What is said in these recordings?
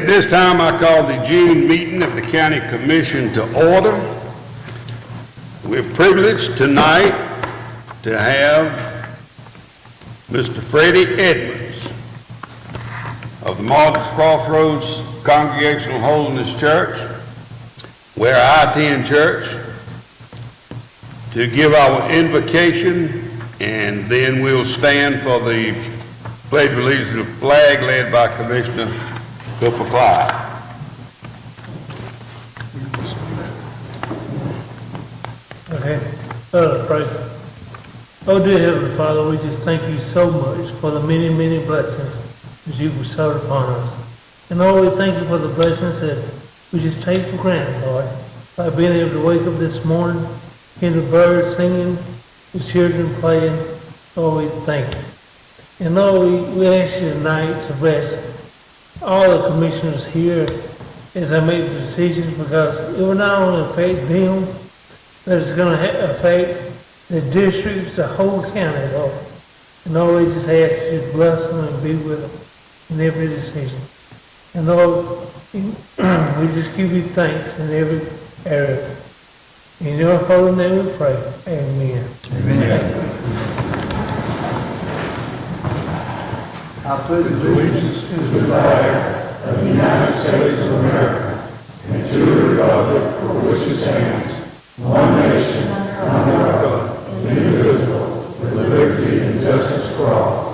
this time, I call the June meeting of the County Commission to order. We're privileged tonight to have Mr. Freddie Edmonds of the Martins Crossroads Congregational Holiness Church, where I attend church, to give our invocation, and then we'll stand for the Pledge of Allegiance to the flag led by Commissioner Cooper Clyde. Okay. Pray. Oh, dear Heavenly Father, we just thank you so much for the many, many blessings that you bestowed upon us. And Lord, we thank you for the blessings that we just take for granted, Lord, by being able to wake up this morning, hear the birds singing, the children playing. Lord, we thank you. And Lord, we ask you tonight to bless all the commissioners here as I make the decisions, because it will not only affect them, but it's going to affect the districts, the whole county, Lord. And Lord, we just ask you to bless them and be with them in every decision. And Lord, we just give you thanks in every area. In your holy name we pray. Amen. Amen. I pledge allegiance to the flag of the United States of America and to the republic for which it stands, one nation, under God, indivisible, with liberty and justice for all.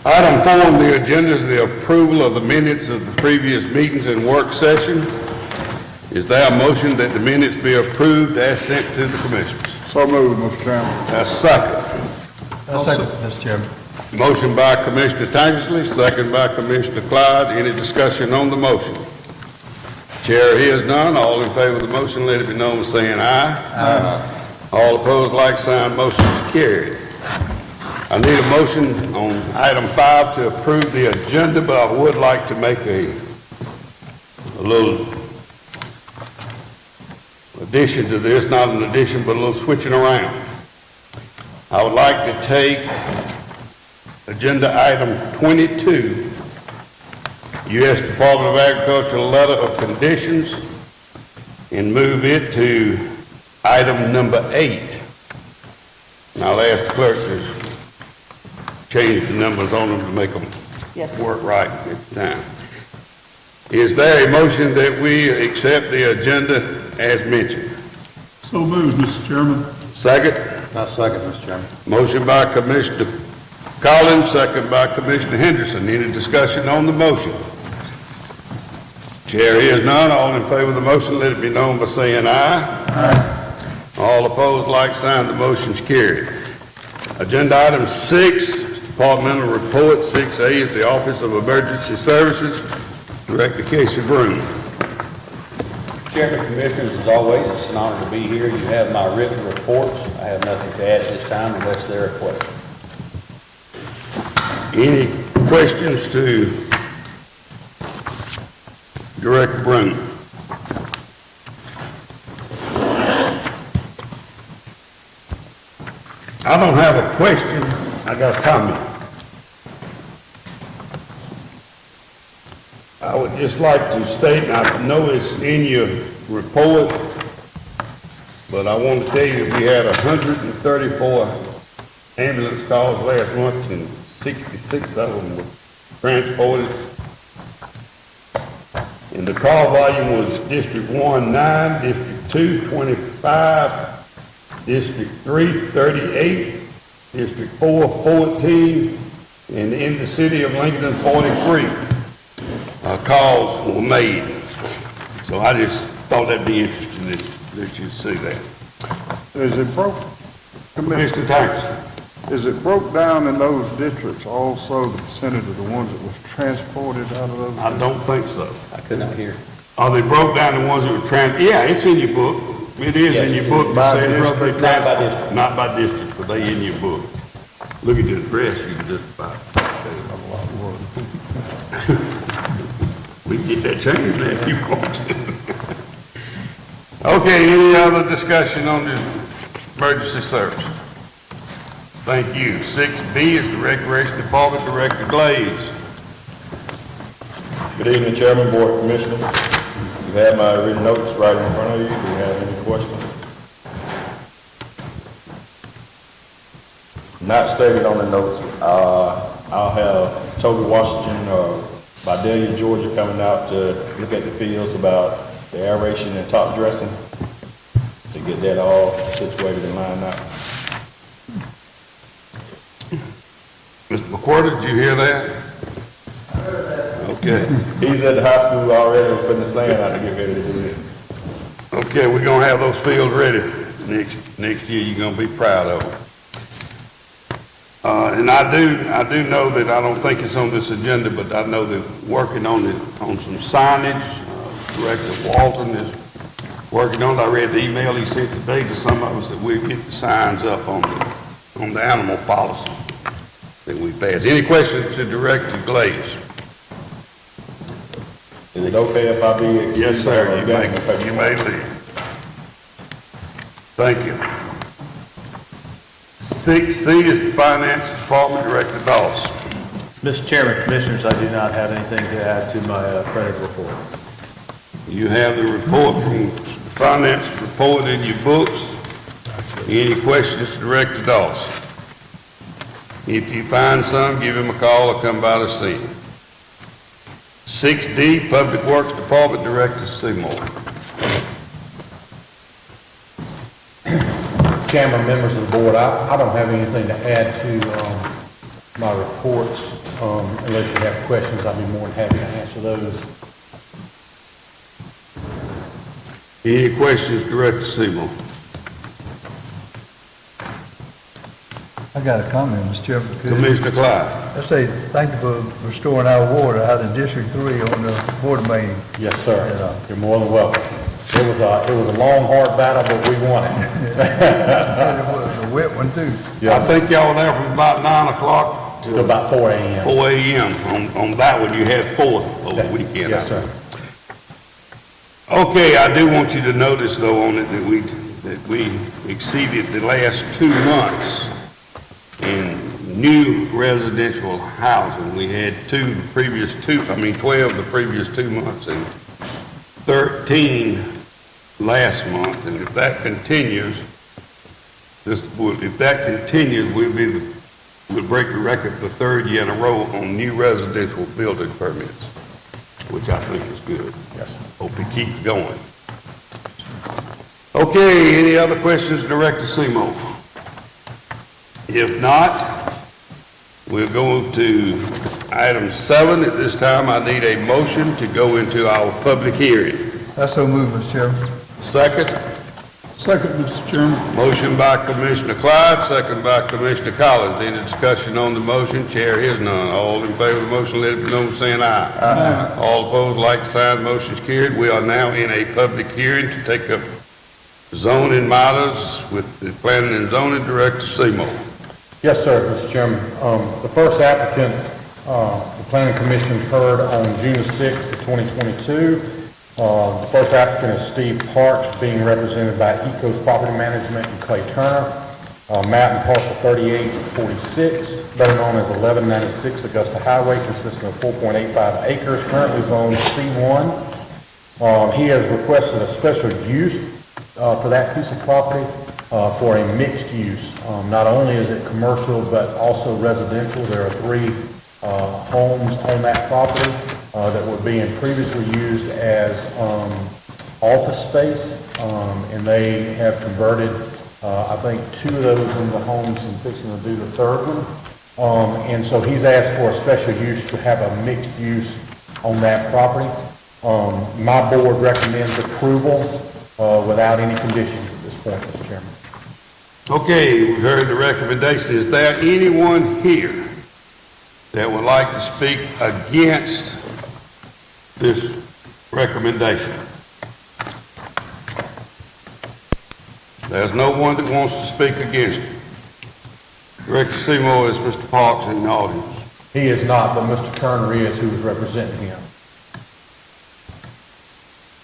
Item 4 on the agenda is the approval of the minutes of the previous meetings and work session. Is there a motion that the minutes be approved as sent to the commissioners? So moved, Mr. Chairman. A second. I'll second, Mr. Chairman. Motion by Commissioner Tankersley, second by Commissioner Clyde. Any discussion on the motion? Chair hears none. All in favor of the motion, let it be known by saying aye. Aye. All opposed, like sign. Motion is carried. I need a motion on item 5 to approve the agenda, but I would like to make a little addition to this, not an addition, but a little switching around. I would like to take agenda item 22, U.S. Department of Agriculture letter of conditions, and move it to item number 8. And I'll ask the clerk to change the numbers on them to make them work right at the time. Is there a motion that we accept the agenda as mentioned? So moved, Mr. Chairman. Second? I second, Mr. Chairman. Motion by Commissioner Collins, second by Commissioner Henderson. Any discussion on the motion? Chair hears none. All in favor of the motion, let it be known by saying aye. Aye. All opposed, like sign. The motion's carried. Agenda item 6. Departmental Report. 6A is the Office of Emergency Services. Director Casey Broom. Chairman, Commissioners, as always, it's an honor to be here. You have my written reports. I have nothing to add at this time unless there are questions. Any questions to Director Broom? I don't have a question. I got a comment. I would just like to state, and I know it's in your report, but I want to tell you we had 134 ambulance calls last month, and 66 of them were transported. And the call volume was District 1, 9, District 2, 25, District 3, 38, District 4, 14, and in the city of Lincoln, 43 calls were made. So I just thought that'd be interesting that you see that. Is it broke, Commissioner Tanks? is it broke down in those districts also, the percentage of the ones that was transported out of those? I don't think so. I could not hear. Are they broke down the ones that were yeah, it's in your book. It is in your book. By It says district? they Not by district. Not by district, but they in your book. Look at the rest, you can just about. Okay. We can get that changed now if you want to. Okay, any other discussion on the emergency service? Thank you. 6B is the Recreation Department Director Glaze. Good evening, Chairman, Board of Commissioners. You have my written notes right in front of you. Do you have any questions? Not stated on the notes, I'll have Toby Washington or Vidalia, Georgia coming out to look at the fields about the aeration and top dressing to get that all situated and lined out. Mr. McWhorter, did you hear that? Okay. He's at the high school already putting the sand out to get ready to do it. Okay, we're gonna have those fields ready next year. You're gonna be proud of them. And I do know that, I don't think it's on this agenda, but I know that working on some signage, Director Walton is working on it. I read the email he sent today to some of us that we'll get the signs up on the animal policy that we passed. Any questions to Director Glaze? Is it okay if I be excused? Yes, sir. You may leave. Thank you. 6C is the Finance Department Director Dawson. Mr. Chairman, Commissioners, I do not have anything to add to my credit report. You have the report from the Finance report in your books. Any questions to Director Dawson? If you find some, give him a call or come by to see him. 6D, Public Works Department Director Seymour. Chairman, members of the board, I don't have anything to add to my reports. Unless you have questions, I'll be more than happy to answer those. Any questions, Director Seymour? I got a comment, Mr. Chairman. Commissioner Clyde. I say, thank you for restoring our water out of District 3 on the water main. Yes, sir. You're more than welcome. It was a long, hard battle, but we won it. And it was a wet one, too. I think y'all were there from about 9 o'clock To about 4 a.m. 4 a.m. On that one, you had 4 over the weekend. Yes, sir. Okay, I do want you to notice though on it that we exceeded the last 2 months in new residential housing. We had 12 the previous 2 months and 13 last month. And if that continues, we'll break the record for 3rd year in a row on new residential building permits, which I think is good. Yes. Hope it keeps going. Okay, any other questions, Director Seymour? If not, we'll go to item 7. At this time, I need a motion to go into our public hearing. I so move, Mr. Chairman. Second? Second, Mr. Chairman. Motion by Commissioner Clyde, second by Commissioner Collins. Any discussion on the motion? Chair hears none. All in favor of the motion, let it be known by saying aye. Aye. All opposed, like sign, motion is carried. We are now in a public hearing to take up zoning matters with the Planning and Zoning Director Seymour. Yes, sir, Mr. Chairman. The first applicant, the Planning Commission heard on June the 6th of 2022. The first applicant is Steve Parks, being represented by Ecos Property Management and Clay Turner. Map and parcel 3846, better known as 1196 Augusta Highway, consisting of 4.85 acres, currently zoned C1. He has requested a special use for that piece of property for a mixed use. Not only is it commercial, but also residential. There are 3 homes on that property that were being previously used as office space, and they have converted, I think, 2 of those into homes and fixing to do the 3rd one. And so he's asked for a special use to have a mixed use on that property. My board recommends approval without any conditions at this point, Mr. Chairman. Okay, we've heard the recommendation. Is there anyone here that would like to speak against this recommendation? There's no one that wants to speak against it. Director Seymour is Mr. Parks in the audience. He is not, but Mr. Turner is, who is representing him.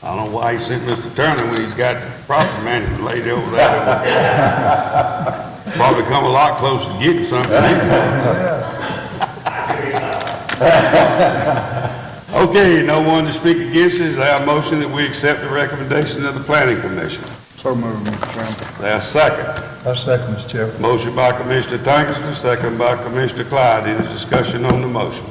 I don't know why he sent Mr. Turner when he's got the property manager laid over there. Probably come a lot closer to getting something. Okay, no one to speak against it. Is there a motion that we accept the recommendation of the Planning Commission? So moved, Mr. Chairman. There's a second. I second, Mr. Chairman. Motion by Commissioner Tankersley, second by Commissioner Clyde. Any discussion on the motion?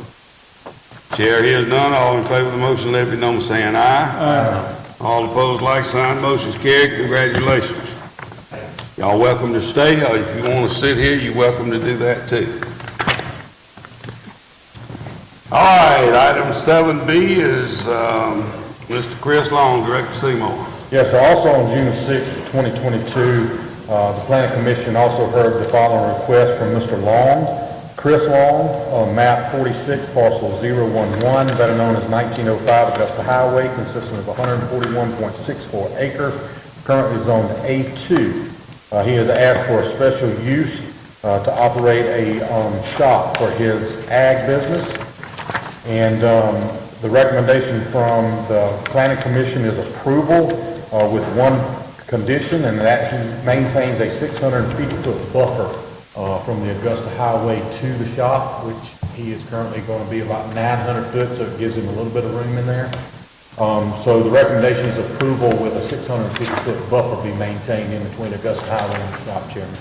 Chair hears none. All in favor of the motion, let it be known by saying aye. Aye. All opposed, like sign. Motion's carried. Congratulations. Y'all welcome to stay. If you want to sit here, you're welcome to do that too. All right, item 7B is Mr. Chris Long, Director Seymour. Yes, sir. Also on June 6th, 2022, the Planning Commission also heard the following request from Mr. Long, Chris Long, on map 46, parcel 011, better known as 1905 Augusta Highway, consisting of 141.64 acres, currently zoned A2. He has asked for a special use to operate a shop for his ag business. And the recommendation from the Planning Commission is approval with one condition, and that he maintains a 650-foot buffer from the Augusta Highway to the shop, which he is currently going to be about 900 foot, so it gives him a little bit of room in there. So the recommendation is approval with a 650-foot buffer be maintained in between Augusta Highway and the shop, Chairman.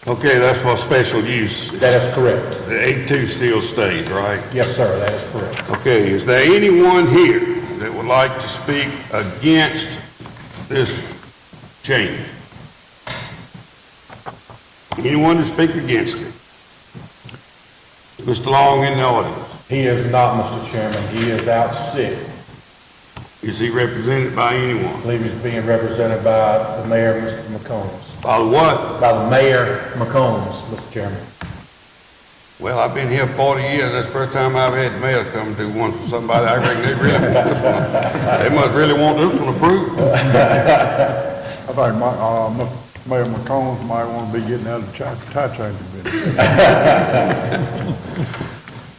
Okay, that's for special use. That is correct. The A2 still stays, right? Yes, sir, that is correct. Okay, is there anyone here that would like to speak against this change? Anyone to speak against it? Mr. Long in the audience. He is not, Mr. Chairman. He is out sick. Is he represented by anyone? I believe he's being represented by the mayor, Mr. McCombs. By what? By the mayor, McCombs, Mr. Chairman. Well, I've been here 40 years. That's the first time I've had the mayor come do one for somebody. I reckon they really want this one. They must really want this one approved. I think Mayor McCombs might want to be getting out of the tie changing business.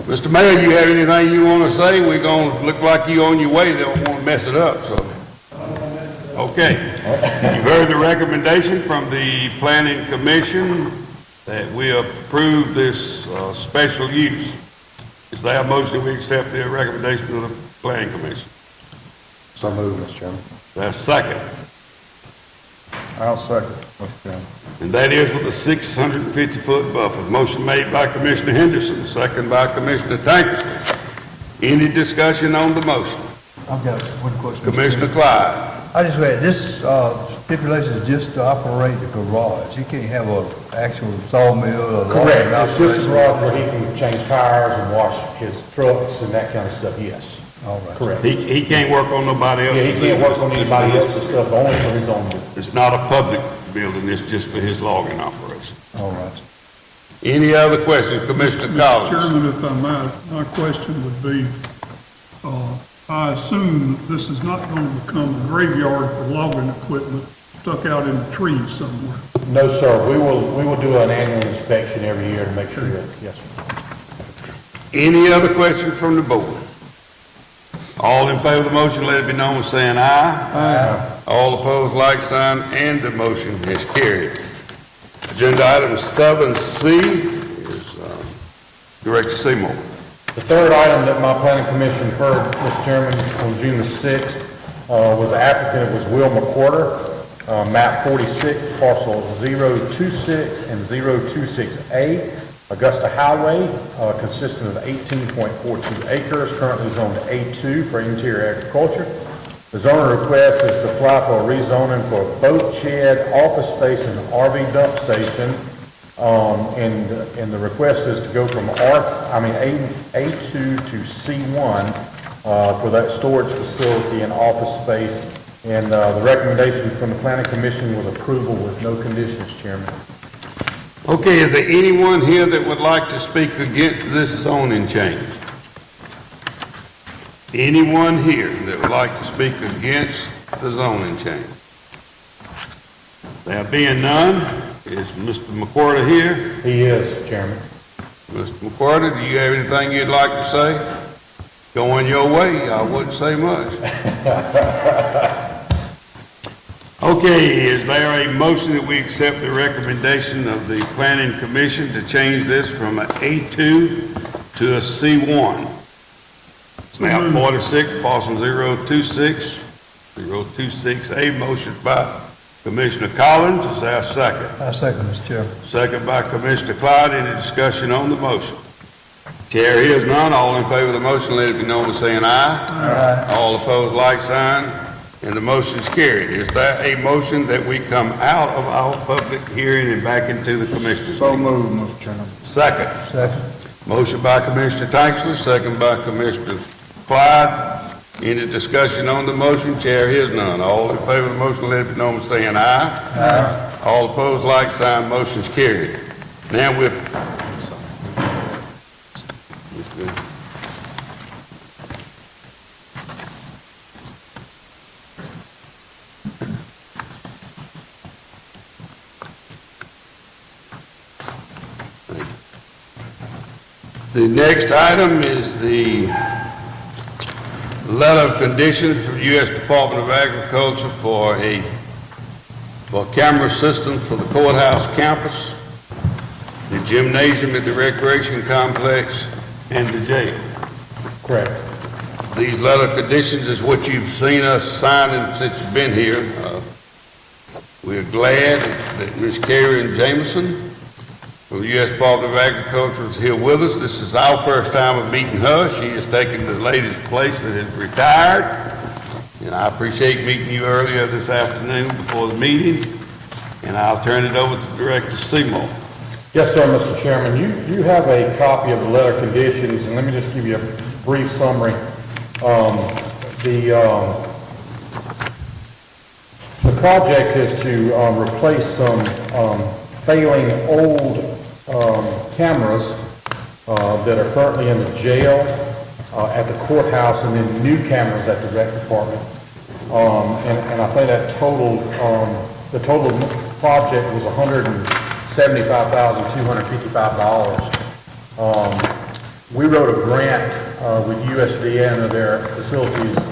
Mr. Mayor, you have anything you want to say? We're going to look like you on your way. They don't want to mess it up, so. Okay. You've heard the recommendation from the Planning Commission that we approve this special use. Is there a motion that we accept the recommendation of the Planning Commission? So moved, Mr. Chairman. That's second. I'll second, Mr. Chairman. And that is with a 650-foot buffer. Motion made by Commissioner Henderson, second by Commissioner Tankersley. Any discussion on the motion? I've got one question. Commissioner Clyde. I just read, this stipulation is just to operate the garage. You can't have an actual sawmill or... Correct. It's just a garage where he can change tires and wash his trucks and that kind of stuff, yes. All right. Correct. He can't work on nobody else. Yeah, he can't work on anybody else's stuff, only for his own business. It's not a public building, it's just for his logging operation. All right. Any other questions, Commissioner Collins? Chairman, if I might, my question would be, I assume this is not going to become a graveyard for logging equipment stuck out in the trees somewhere. No, sir. We will do an annual inspection every year to make sure that, yes, sir. Any other questions from the board? All in favor of the motion, let it be known by saying aye. Aye. All opposed, like sign, and the motion is carried. Agenda item 7C is Director Seymour. The third item that my planning commission heard, Mr. Chairman, on June the 6th, was the applicant. It was Will McWhorter, map 46, parcel 026 and 026A, Augusta Highway, consisting of 18.42 acres, currently zoned A2 for interior agriculture. The zoning request is to apply for a rezoning for a boat shed, office space, and RV dump station. And the request is to go from A2 to C1 for that storage facility and office space. And the recommendation from the Planning Commission was approval with no conditions, Chairman. Okay, is there anyone here that would like to speak against this zoning change? Anyone here that would like to speak against the zoning change? There being none, is Mr. McWhorter here? He is, Chairman. Mr. McQuarrie, do you have anything you'd like to say? Going your way, I wouldn't say much. Okay, is there a motion that we accept the recommendation of the Planning Commission to change this from an A2 to a C1? It's map 46, parcel 026, 026A, motion by Commissioner Collins, is there a second? I second, Mr. Chairman. Second by Commissioner Clyde, any discussion on the motion? Chair hears none, all in favor of the motion, let it be known by saying aye. Aye. All opposed, like sign, and the motion is carried. Is there a motion that we come out of our public hearing and back into the commissioners? So moved, Mr. Chairman. Second. Second. Motion by Commissioner Tanksler, second by Commissioner Clyde. Any discussion on the motion? Chair hears none. All in favor of the motion, let it be known by saying aye. Aye. All opposed, like sign, motion is carried. Now we're the next item is the letter of conditions from U.S. Department of Agriculture for a camera system for the courthouse campus, the gymnasium at the recreation complex, and the jail. Correct. These letter of conditions is what you've seen us signing since you've been here. We're glad that Ms. Karen Jameson from the U.S. Department of Agriculture is here with us. This is our first time of meeting her. She has taken the lady's place that is retired. And I appreciate meeting you earlier this afternoon before the meeting. And I'll turn it over to Director Seymour. Yes, sir, Mr. Chairman. You have a copy of the letter of conditions, and let me just give you a brief summary. The project is to replace some failing old cameras that are currently in the jail, at the courthouse, and then new cameras at the rec department. And I think that the total project was $175,255. We wrote a grant with USDA under their facilities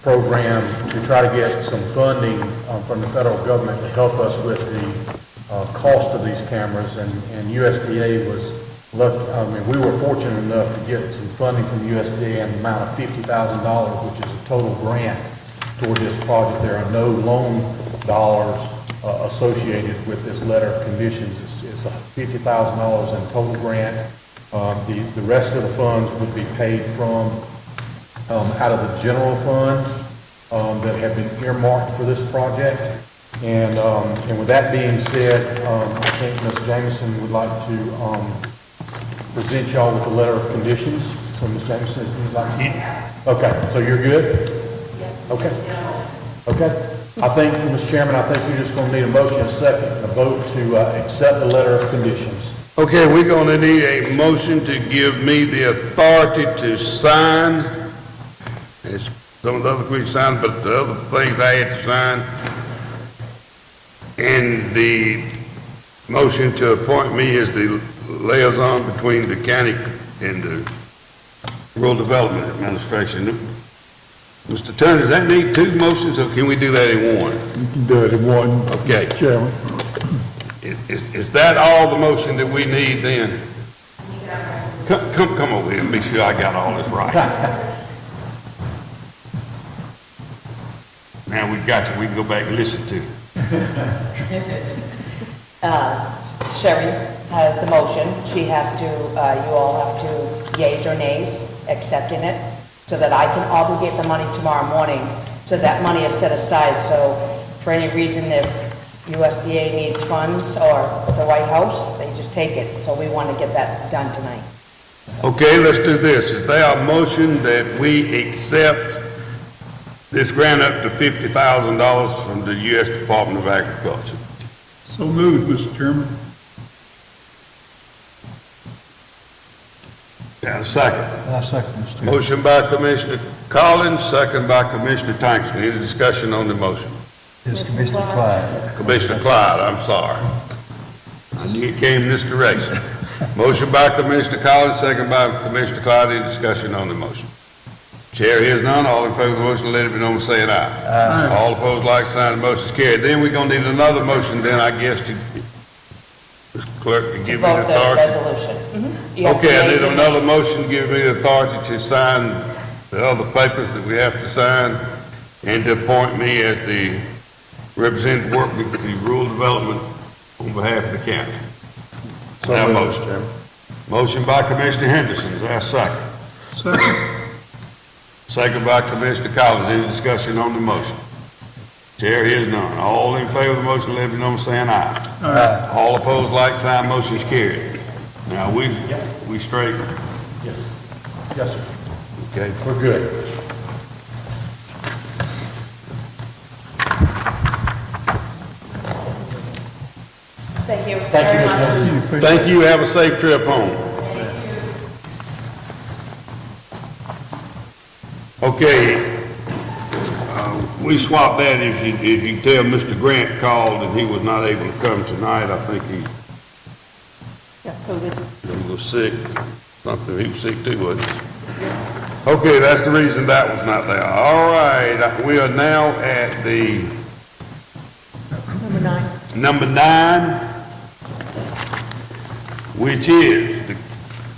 program to try to get some funding from the federal government to help us with the cost of these cameras, and USDA was lucky. I mean, we were fortunate enough to get some funding from USDA in the amount of $50,000, which is a total grant toward this project. There are no loan dollars associated with this letter of conditions. It's $50,000 in total grant. The rest of the funds would be paid from out of the general fund that have been earmarked for this project. And with that being said, I think Ms. Jameson would like to present y'all with the letter of conditions. So Ms. Jameson, if you'd like to. Okay, so you're good? Okay. Okay. I think, Mr. Chairman, I think you're just going to need a motion and a second and a vote to accept the letter of conditions. Okay, we're going to need a motion to give me the authority to sign. It's some of the other we signed, but the other things I had to sign. And the motion to appoint me as the liaison between the county and the Rural Development Administration. Mr. Turner, does that need two motions, or can we do that in one? You can do it in one, Okay. Mr. Chairman. Is that all the motion that we need then? Come over here and make sure I got all this right. Now we got you, we can go back and listen to it. Sherry has the motion. She has to, you all have to yeas or nays accepting it, so that I can obligate the money tomorrow morning. So that money is set aside, so for any reason if USDA needs funds or the White House, they just take it. So we want to get that done tonight. Okay, let's do this. Is there a motion that we accept this grant up to $50,000 from the U.S. Department of Agriculture? So moved, Mr. Chairman. Got a second? I second, Mr. Chairman. Motion by Commissioner Collins, second by Commissioner Tankston. Any discussion on the motion? It's Commissioner Clyde. Commissioner Clyde, I'm sorry. I knew it came in this direction. Motion by Commissioner Collins, second by Commissioner Clyde. Any discussion on the motion? Chair hears none. All in favor of the motion, let it be known by saying aye. Aye. All opposed, like sign. The motion is carried. Then we're gonna need another motion, then I guess to, Mr. Clerk, to To give me the vote the authority. resolution. You have to Okay, I raise need your another names. motion, give me the authority to sign the other papers that we have to sign and to appoint me as the representative working with the rural development on behalf of the county. So Have a moved, motion. Mr. Chairman. Motion by Commissioner Henderson, is there a second? Second. Second by Commissioner Collins, any discussion on the motion? Chair hears none. All in favor of the motion, let it be known by saying aye. Aye. All opposed, like sign, motion is carried. Now, we straight? Yes. Yes, sir. Okay. We're good. Thank you Thank you, very Ms. much. Henderson. Thank you, have a safe trip home. Okay, we swapped that, if you tell Mr. Grant called and he was not able to come tonight, I think he was sick, something, he was sick too, wasn't he? Okay, that's the reason that was not there. All right, we are now at the number nine, which is the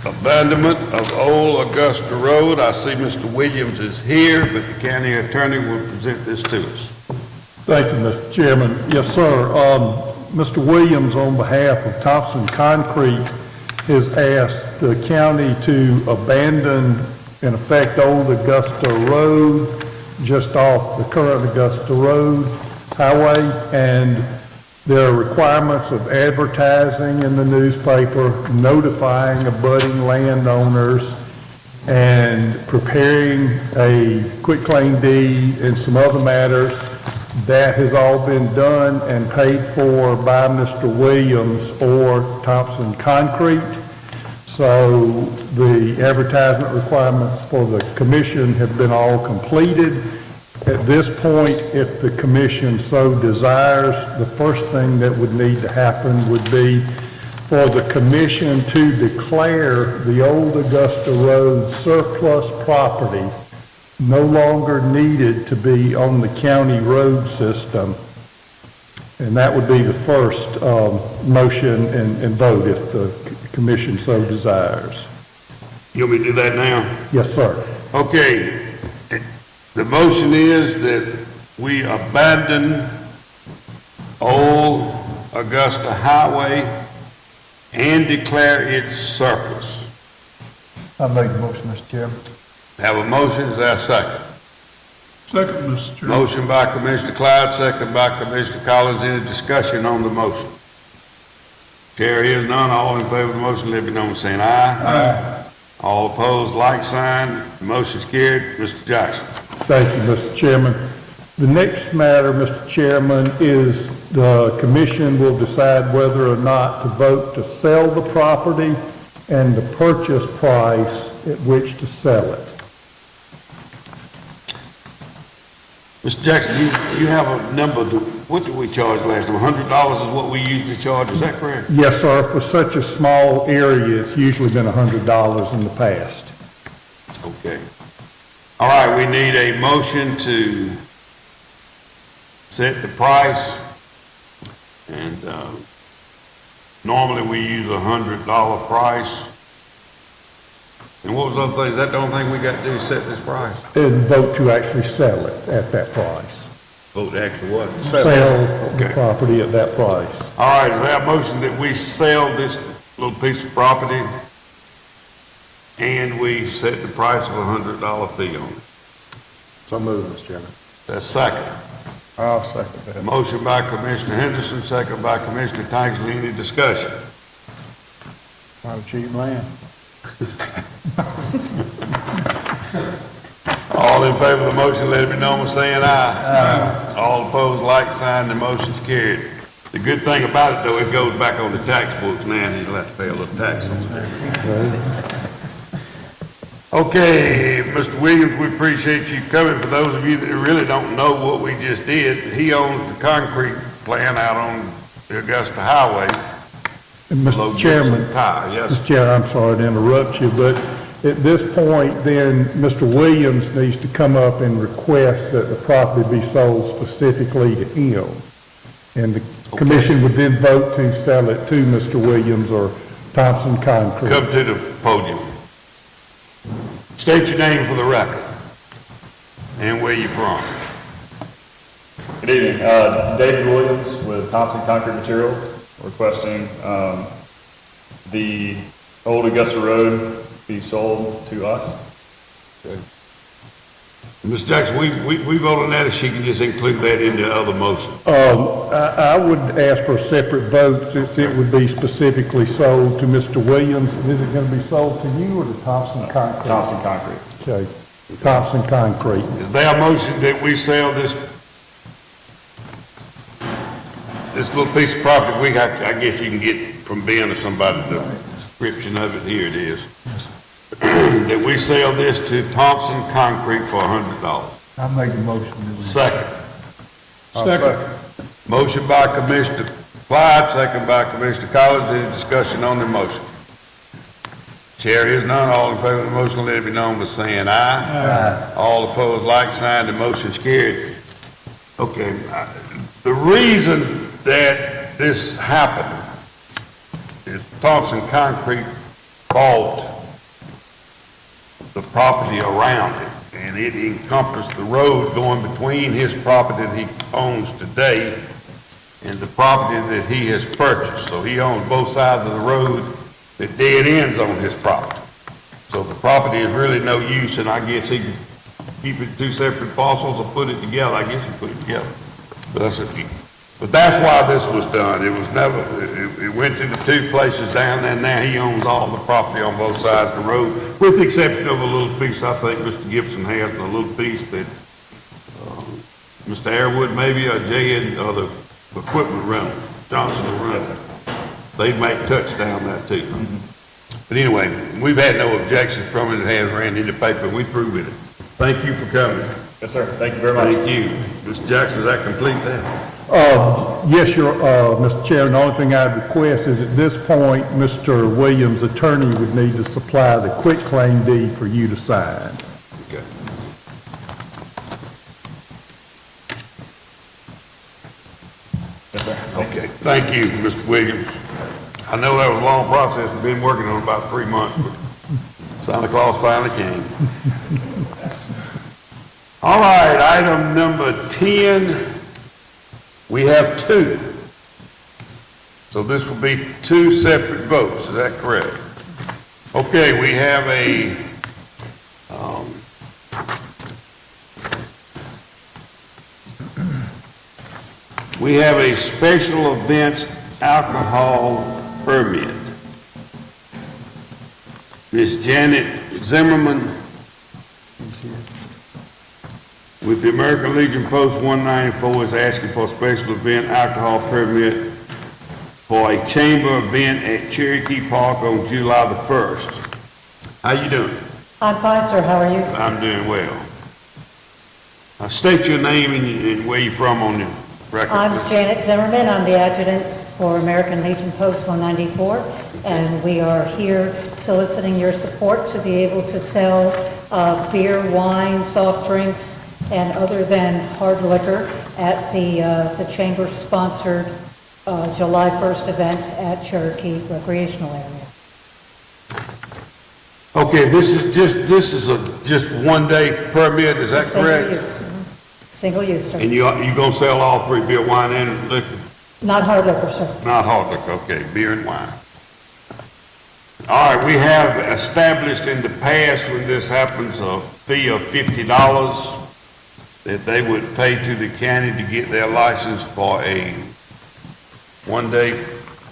abandonment of Old Augusta Road. I see Mr. Williams is here, but the county attorney will present this to us. Thank you, Mr. Chairman. Yes, sir. Mr. Williams, on behalf of Thompson Concrete, has asked the county to abandon, in effect, Old Augusta Road, just off the current Augusta Road highway, and there are requirements of advertising in the newspaper, notifying abutting landowners, and preparing a quitclaim deed and some other matters. That has all been done and paid for by Mr. Williams or Thompson Concrete. So the advertisement requirements for the commission have been all completed. At this point, if the commission so desires, the first thing that would need to happen would be for the commission to declare the Old Augusta Road surplus property, no longer needed to be on the county road system. And that would be the first motion and vote if the commission so desires. You want me to do that now? Yes, sir. Okay, the motion is that we abandon Old Augusta Highway and declare it surplus. I make the motion, Mr. Chairman. Have a motion, is there a second? Second, Mr. Chairman. Motion by Commissioner Clyde, second by Commissioner Collins. Any discussion on the motion? Chair hears none. All in favor of the motion, let it be known by saying aye. Aye. All opposed, like sign. The motion is carried. Mr. Jackson. Thank you, Mr. Chairman. The next matter, Mr. Chairman, is the commission will decide whether or not to vote to sell the property and the purchase price at which to sell it. Mr. Jackson, you have a number, what did we charge last time? $100 is what we usually charge, is that correct? Yes, sir. For such a small area, it's usually been $100 in the past. Okay. All right, we need a motion to set the price, and normally we use $100 price. And what was the other thing? Is that the only thing we got to do is set this price? And vote to actually sell it at that price. Vote to actually what? Sell the Okay. property at that price. All right, is there a motion that we sell this little piece of property and we set the price of $100 fee on it? So moved, Mr. Chairman. That's second. I'll second that. Motion by Commissioner Henderson, second by Commissioner Tangley. Any discussion? Not a cheap land. All in favor of the motion, let it be known by saying aye. Aye. All opposed, like sign. The motion's carried. The good thing about it, though, it goes back on the tax books now, and you'll have to pay a little tax on it. Okay, Mr. Williams, we appreciate you coming. For those of you that really don't know what we just did, he owns the concrete plant out on the Augusta Highway. And Low Mr. Chairman, Gibson Tire, yes. Mr. Chairman, I'm sorry to interrupt you, but at this point, then, Mr. Williams needs to come up and request that the property be sold specifically to him. And the commission would then vote to sell it to Mr. Williams or Thompson Concrete. Come to the podium. State your name for the record and where you're from. Good evening. David Williams with Thompson Concrete Materials, requesting the old Augusta Road be sold to us. Okay. Ms. Jackson, we vote on that, if she can just include that in the other motion. I would ask for a separate vote since it would be specifically sold to Mr. Williams. Is it going to be sold to you or to Thompson Concrete? Thompson Concrete. Okay, Thompson Concrete. Is there a motion that we sell this little piece of property? I guess you can get from Ben or somebody the description of it. Here it is. That we sell this to Thompson Concrete for $100. I make the motion. Second. Second. Motion by Commissioner Clyde, second by Commissioner Collins. Any discussion on the motion? Chair is none. All in favor of the motion, let it be known by saying aye. Aye. All opposed, like sign. The motion's carried. Okay. The reason that this happened is Thompson Concrete bought the property around it, and it encompassed the road going between his property that he owns today and the property that he has purchased. So he owns both sides of the road that dead ends on his property. So the property is really no use, and I guess he could keep it two separate parcels or put it together. I guess he put it together. But that's why this was done. It was never, it went to the two places down there, and now he owns all the property on both sides of the road, with the exception of a little piece I think Mr. Gibson has, and a little piece that Mr. Airwood maybe, or Jay, or the equipment rental, Johnson will run. They make touch down there too. But anyway, we've had no objections from it. It has ran into paper. We through with it. Thank you for coming. Yes, sir. Thank you very much. Thank you. Mr. Jackson, does that complete that? Yes, Mr. Chairman, the only thing I'd request is at this point, Mr. Williams' attorney would need to supply the quitclaim deed for you to sign. Okay. Yes, sir. Okay, thank you, Mr. Williams. I know that was a long process. We've been working on it about 3 months, but Santa Claus finally came. All right, item number 10, we have 2. So this will be 2 separate votes, is that correct? Okay, we have a special events alcohol permit. Miss Janet Zimmerman with the American Legion Post 194 is asking for a special event alcohol permit for a chamber event at Cherokee Park on July the 1st. How you doing? I'm fine, sir. How are you? I'm doing well. State your name and where you're from on the record. I'm Janet Zimmerman. I'm the adjutant for American Legion Post 194, and we are here soliciting your support to be able to sell beer, wine, soft drinks, and other than hard liquor at the chamber-sponsored July 1st event at Cherokee Recreational Area. Okay, this is a just one-day permit, is that correct? Single use. Single use, sir. And you gonna sell all 3, beer, wine, and liquor? Not hard liquor, sir. Not hard liquor, okay, beer and wine. All right, we have established in the past when this happens a fee of $50 that they would pay to the county to get their license for a one-day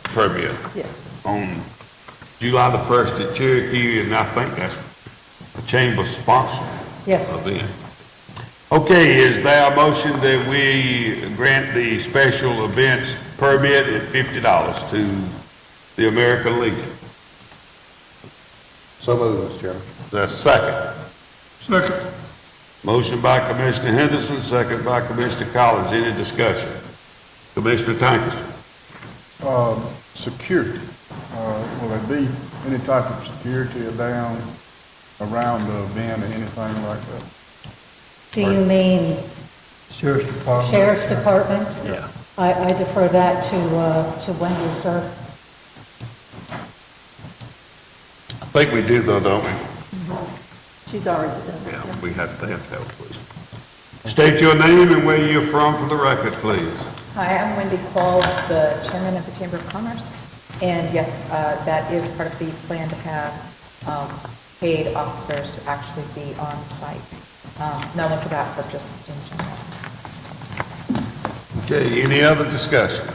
permit. Yes. On July the 1st at Cherokee, and I think that's a chamber sponsor. Yes, sir. Event. Okay, is there a motion that we grant the special events permit at $50 to the American Legion? So moved, Mr. Chairman. Is there a second? Second. Motion by Commissioner Henderson, second by Commissioner Collins. Any discussion? Commissioner Tankerson. security. Will there be any type of security down around the event or anything like that? Do you mean Sheriff's Department. Sheriff's Department? Yeah. I defer that to Wendy, sir. I think we do though, don't we? She's already done it. Yeah, we have to have please. State your name and where you're from for the record, please. Hi, I'm Wendy Falls, the chairman of the Chamber of Commerce. And yes, that is part of the plan to have paid officers to actually be on site. Not only for that, but just in general. Okay, any other discussion?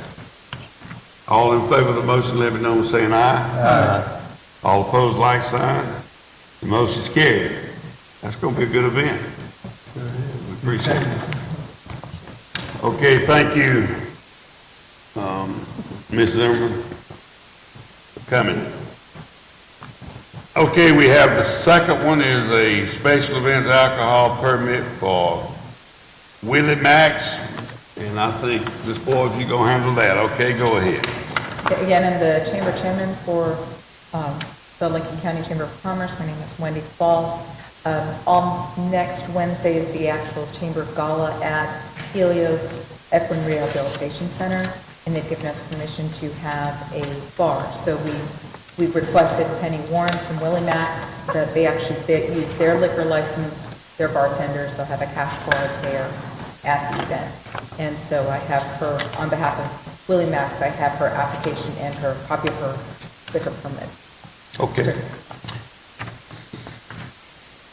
All in favor of the motion, let me know by saying aye. Aye. All opposed, like sign. The motion's carried. That's going to be a good event. We appreciate it. Okay, thank you, Ms. Zimmerman, for coming. Okay, we have the second one is a special events alcohol permit for Willie Max. And I think, Ms. Boyd, you're going to handle that. Okay, go ahead. Again, I'm the chamber chairman for the Lincoln County Chamber of Commerce. My name is Wendy Falls. On next Wednesday is the actual chamber gala at Helios Equine Rehabilitation Center, and they've given us permission to have a bar. So we've requested Penny Warren from Willie Max that they actually use their liquor license, their bartenders. They'll have a cash bar there at the event. And so I have her, on behalf of Willie Max, I have her application and her copy of her liquor permit. Okay. Sir.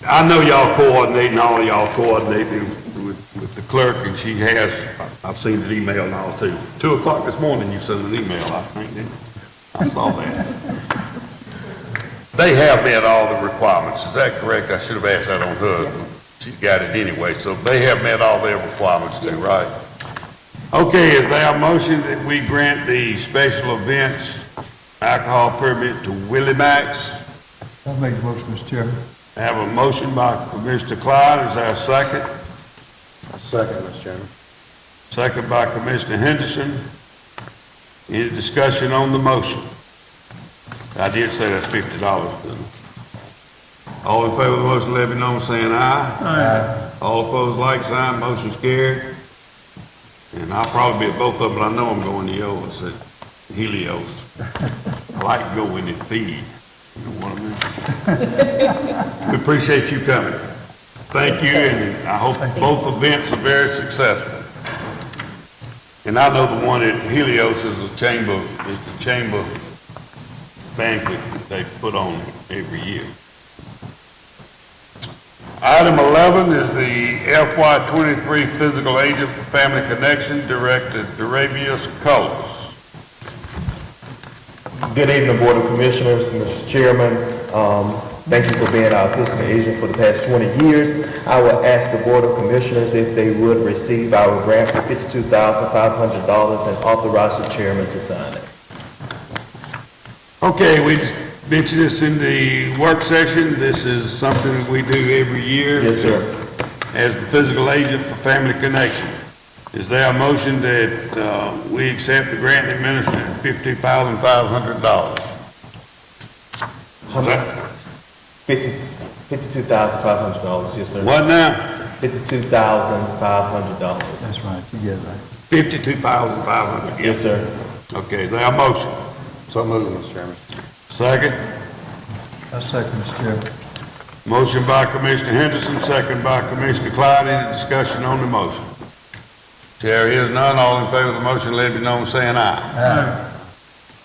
I know y'all coordinating, all of y'all coordinating with the clerk, and she has, I've seen the email and all too. 2 o'clock this morning you sent an email, I think, didn't you? I saw that. They have met all the requirements, is that correct? I should have asked that on her. Yeah. She got it anyway, so they have met all their requirements too, right? Okay, is there a motion that we grant the special events alcohol permit to Willie Max? I'll make the motion, Mr. Chairman. I have a motion by Commissioner Clyde, is there a second? Second, Mr. Chairman. Second by Commissioner Henderson. Any discussion on the motion? I did say that's $50. All in favor of the motion, let me know by saying aye. Aye. All opposed, like sign, motion's carried. And I'll probably be at both of them, but I know I'm going to yours at Helios. I like to go in and feed. You know what I mean? We appreciate you coming. Thank you, and I hope both events are very successful. And I know the one at Helios is the chamber banquet that they put on every year. Item 11 is the FY23 Physical Agent for Family Connection, Director Daravius Collis. Good evening, Board of Commissioners, Mr. Chairman. Thank you for being our fiscal agent for the past 20 years. I will ask the Board of Commissioners if they would receive our grant for $52,500 and authorize the chairman to sign it. Okay, we mentioned this in the work session. This is something that we do every year. Yes, sir. As the physical agent for Family Connection. Is there a motion that we accept the grant and administer $52,500? $52,500, yes, sir. What now? $52,500. That's right, you get it right. $52,500. Yes, sir. Okay, is there a motion? So moved, Mr. Chairman. Second? I second, Mr. Chairman. Motion by Commissioner Henderson, second by Commissioner Clyde. Any discussion on the motion? Chair is none. All in favor of the motion, let me know by saying aye. Aye.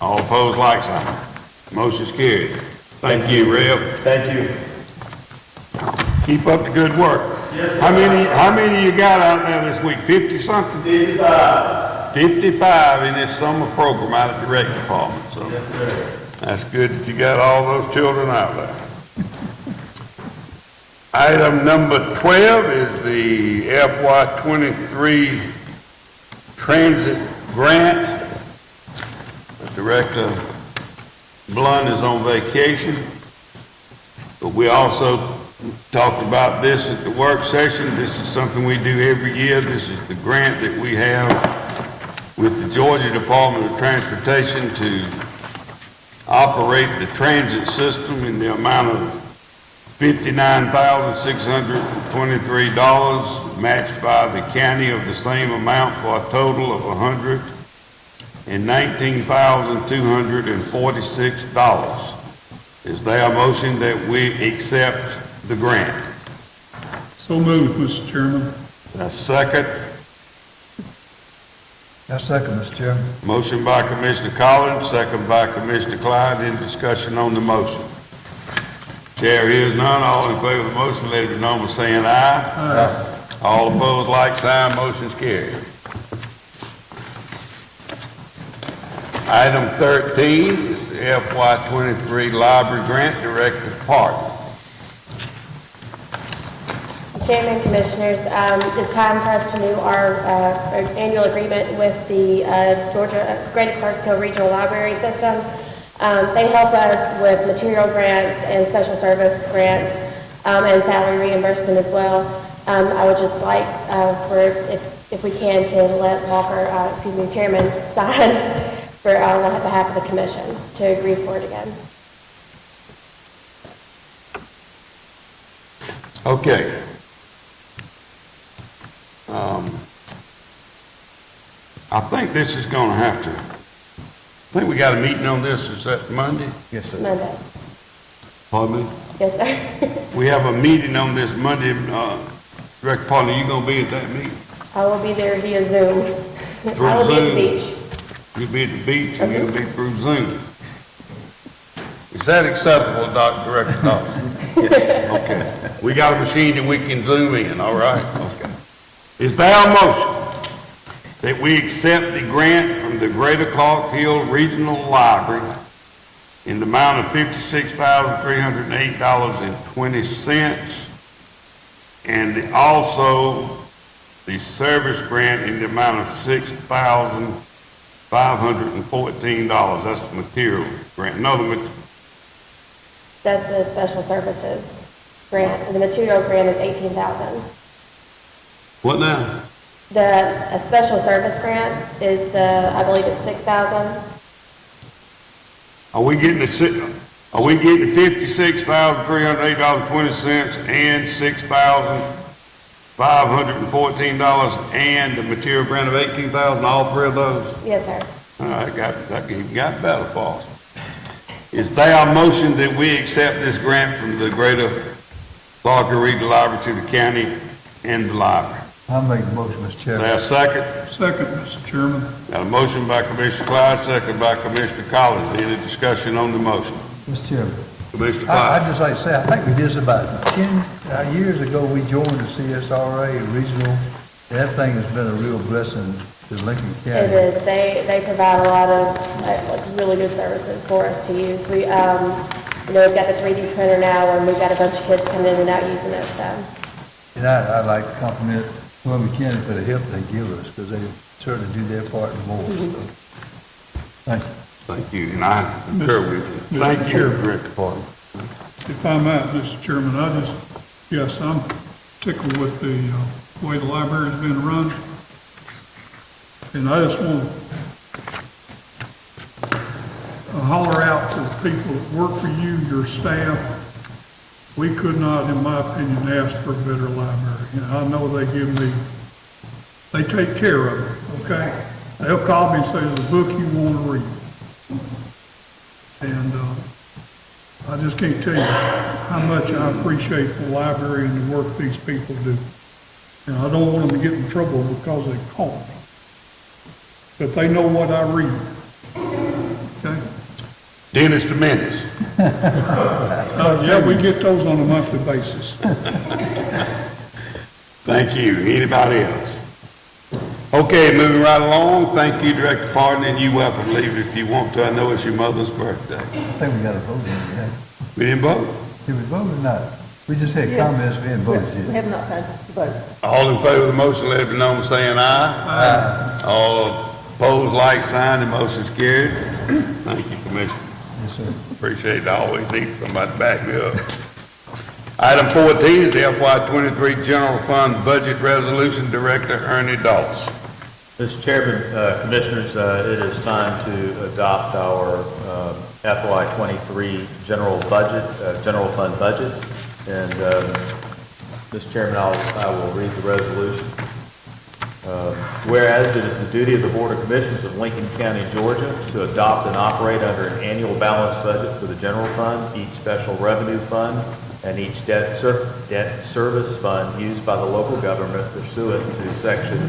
All opposed, like sign. Motion's carried. Thank you, Rev. Thank you. Keep up the good work. Yes, sir. How many you got out there this week? 50 something? 55. 55 in this summer program out at the rec department. So Yes, sir. that's good that you got all those children out there. Item number 12 is the FY23 Transit Grant. Director Blunt is on vacation, but we also talked about this at the work session. This is something we do every year. This is the grant that we have with the Georgia Department of Transportation to operate the transit system in the amount of $59,623, matched by the county of the same amount for a total of $119,246. Is there a motion that we accept the grant? So moved, Mr. Chairman. A second. I second, Mr. Chairman. Motion by Commissioner Collins, second by Commissioner Clyde. Any discussion on the motion? Chair hears none. All in favor of the motion, let it be known by saying aye. Aye. All opposed, like sign. Motion's carried. Item 13 is the FY23 Library Grant, Director Park. Chairman, Commissioners, it's time for us to renew our annual agreement with the Georgia Greater Clarksville Regional Library System. They help us with material grants and special service grants and salary reimbursement as well. I would just like if we can, to let Chairman sign for on behalf of the Commission to agree for it again. Okay. I think this is going to have to, I think we got a meeting on this. Is that Monday? Yes, sir. Monday. Pardon me? Yes, sir. We have a meeting on this Monday. Director Parton, are you going to be at that meeting? I will be there via Zoom. Through I will be at the Zoom? beach. You'll be at the beach and you'll be through Zoom. Is that acceptable, Director Dawson? Yes. Okay. We got a machine that we can zoom in, all right? Okay. Is there a motion that we accept the grant from the Greater Clarksville Regional Library in the amount of $56,308.20 and also the service grant in the amount of $6,514. That's the material grant. No, That's the special services grant. The material grant is $18,000. what now? A special service grant is I believe it's $6,000. Are we getting $56,308.20 and $6,514 and the material grant of $18,000, all three of those? Yes, sir. All right, got better, Falls. Is there a motion that we accept this grant from the Greater Clarksville Regional Library to the county and the library? I'll make the motion, Mr. Chairman. Is there a second? Second, Mr. Chairman. Got a motion by Commissioner Clyde, second by Commissioner Collins. Any discussion on the motion? Mr. Chairman. Commissioner Clyde. I'd just like to say, I think we did this about 10 years ago. We joined the CSRA regional. That thing has been a real blessing to Lincoln County. It is. They provide a lot of really good services for us to use. We've got the 3D printer now, and we've got a bunch of kids coming in and out using it. So. And I'd like to compliment William County for the help they give us, because they certainly do their part and more. Mm-hmm. So, thank you. Thank you, and I concur with you. Thank you, Director Parton. If I might, Mr. Chairman, I'm tickled with the way the library's been run. And I just want to holler out to the people that work for you, your staff. We could not, in my opinion, ask for a better library. And I know they take care of it, okay? They'll call me and say, there's a book you want to read. And I just can't tell you how much I appreciate the library and the work these people do. And I don't want them to get in trouble because they call me. But they know what I read. Okay? Dennis the Menace. Yeah, we get those on a monthly basis. Thank you. Anybody else? Okay, moving right along. Thank you, Director Parton, and you're welcome to leave if you want to. I know it's your mother's birthday. I think we got a vote on that. We didn't vote? Did we vote or not? We just had comments, we hadn't voted yet. We have not had vote. All in favor of the motion, let it be known by saying aye. Aye. All opposed, like sign. The motion's carried. Thank you, Commissioner. Yes, sir. Appreciate it. I always need somebody to back me up. Item 14 is the FY23 General Fund Budget Resolution, Director Ernie Dawes. Mr. Chairman, Commissioners, it is time to adopt our FY23 general fund budget. And, Mr. Chairman, I will read the resolution. Whereas it is the duty of the Board of Commissioners of Lincoln County, Georgia, to adopt and operate under an annual balanced budget for the general fund, each special revenue fund, and each debt service fund used by the local government pursuant to Section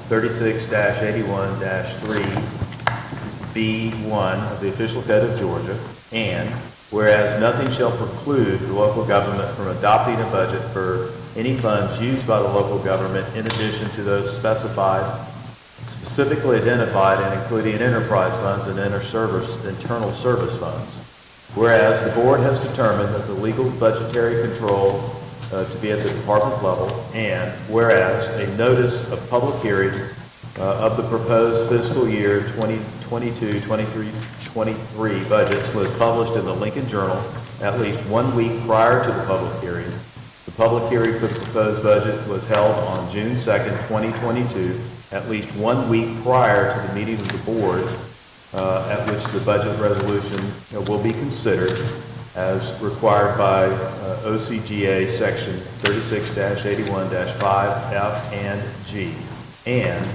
36-81-3B1 of the Official Code of Georgia, and whereas nothing shall preclude the local government from adopting a budget for any funds used by the local government in addition to those specifically identified and including enterprise funds and internal service funds. Whereas the board has determined that the legal budgetary control to be at the department level, and whereas a notice of public hearing of the proposed fiscal year 2022-23 budgets was published in the Lincoln Journal at least 1 week prior to the public hearing. The public hearing for the proposed budget was held on June 2nd, 2022, at least 1 week prior to the meeting of the board at which the budget resolution will be considered as required by OCGA Section 36-81-5F and G. And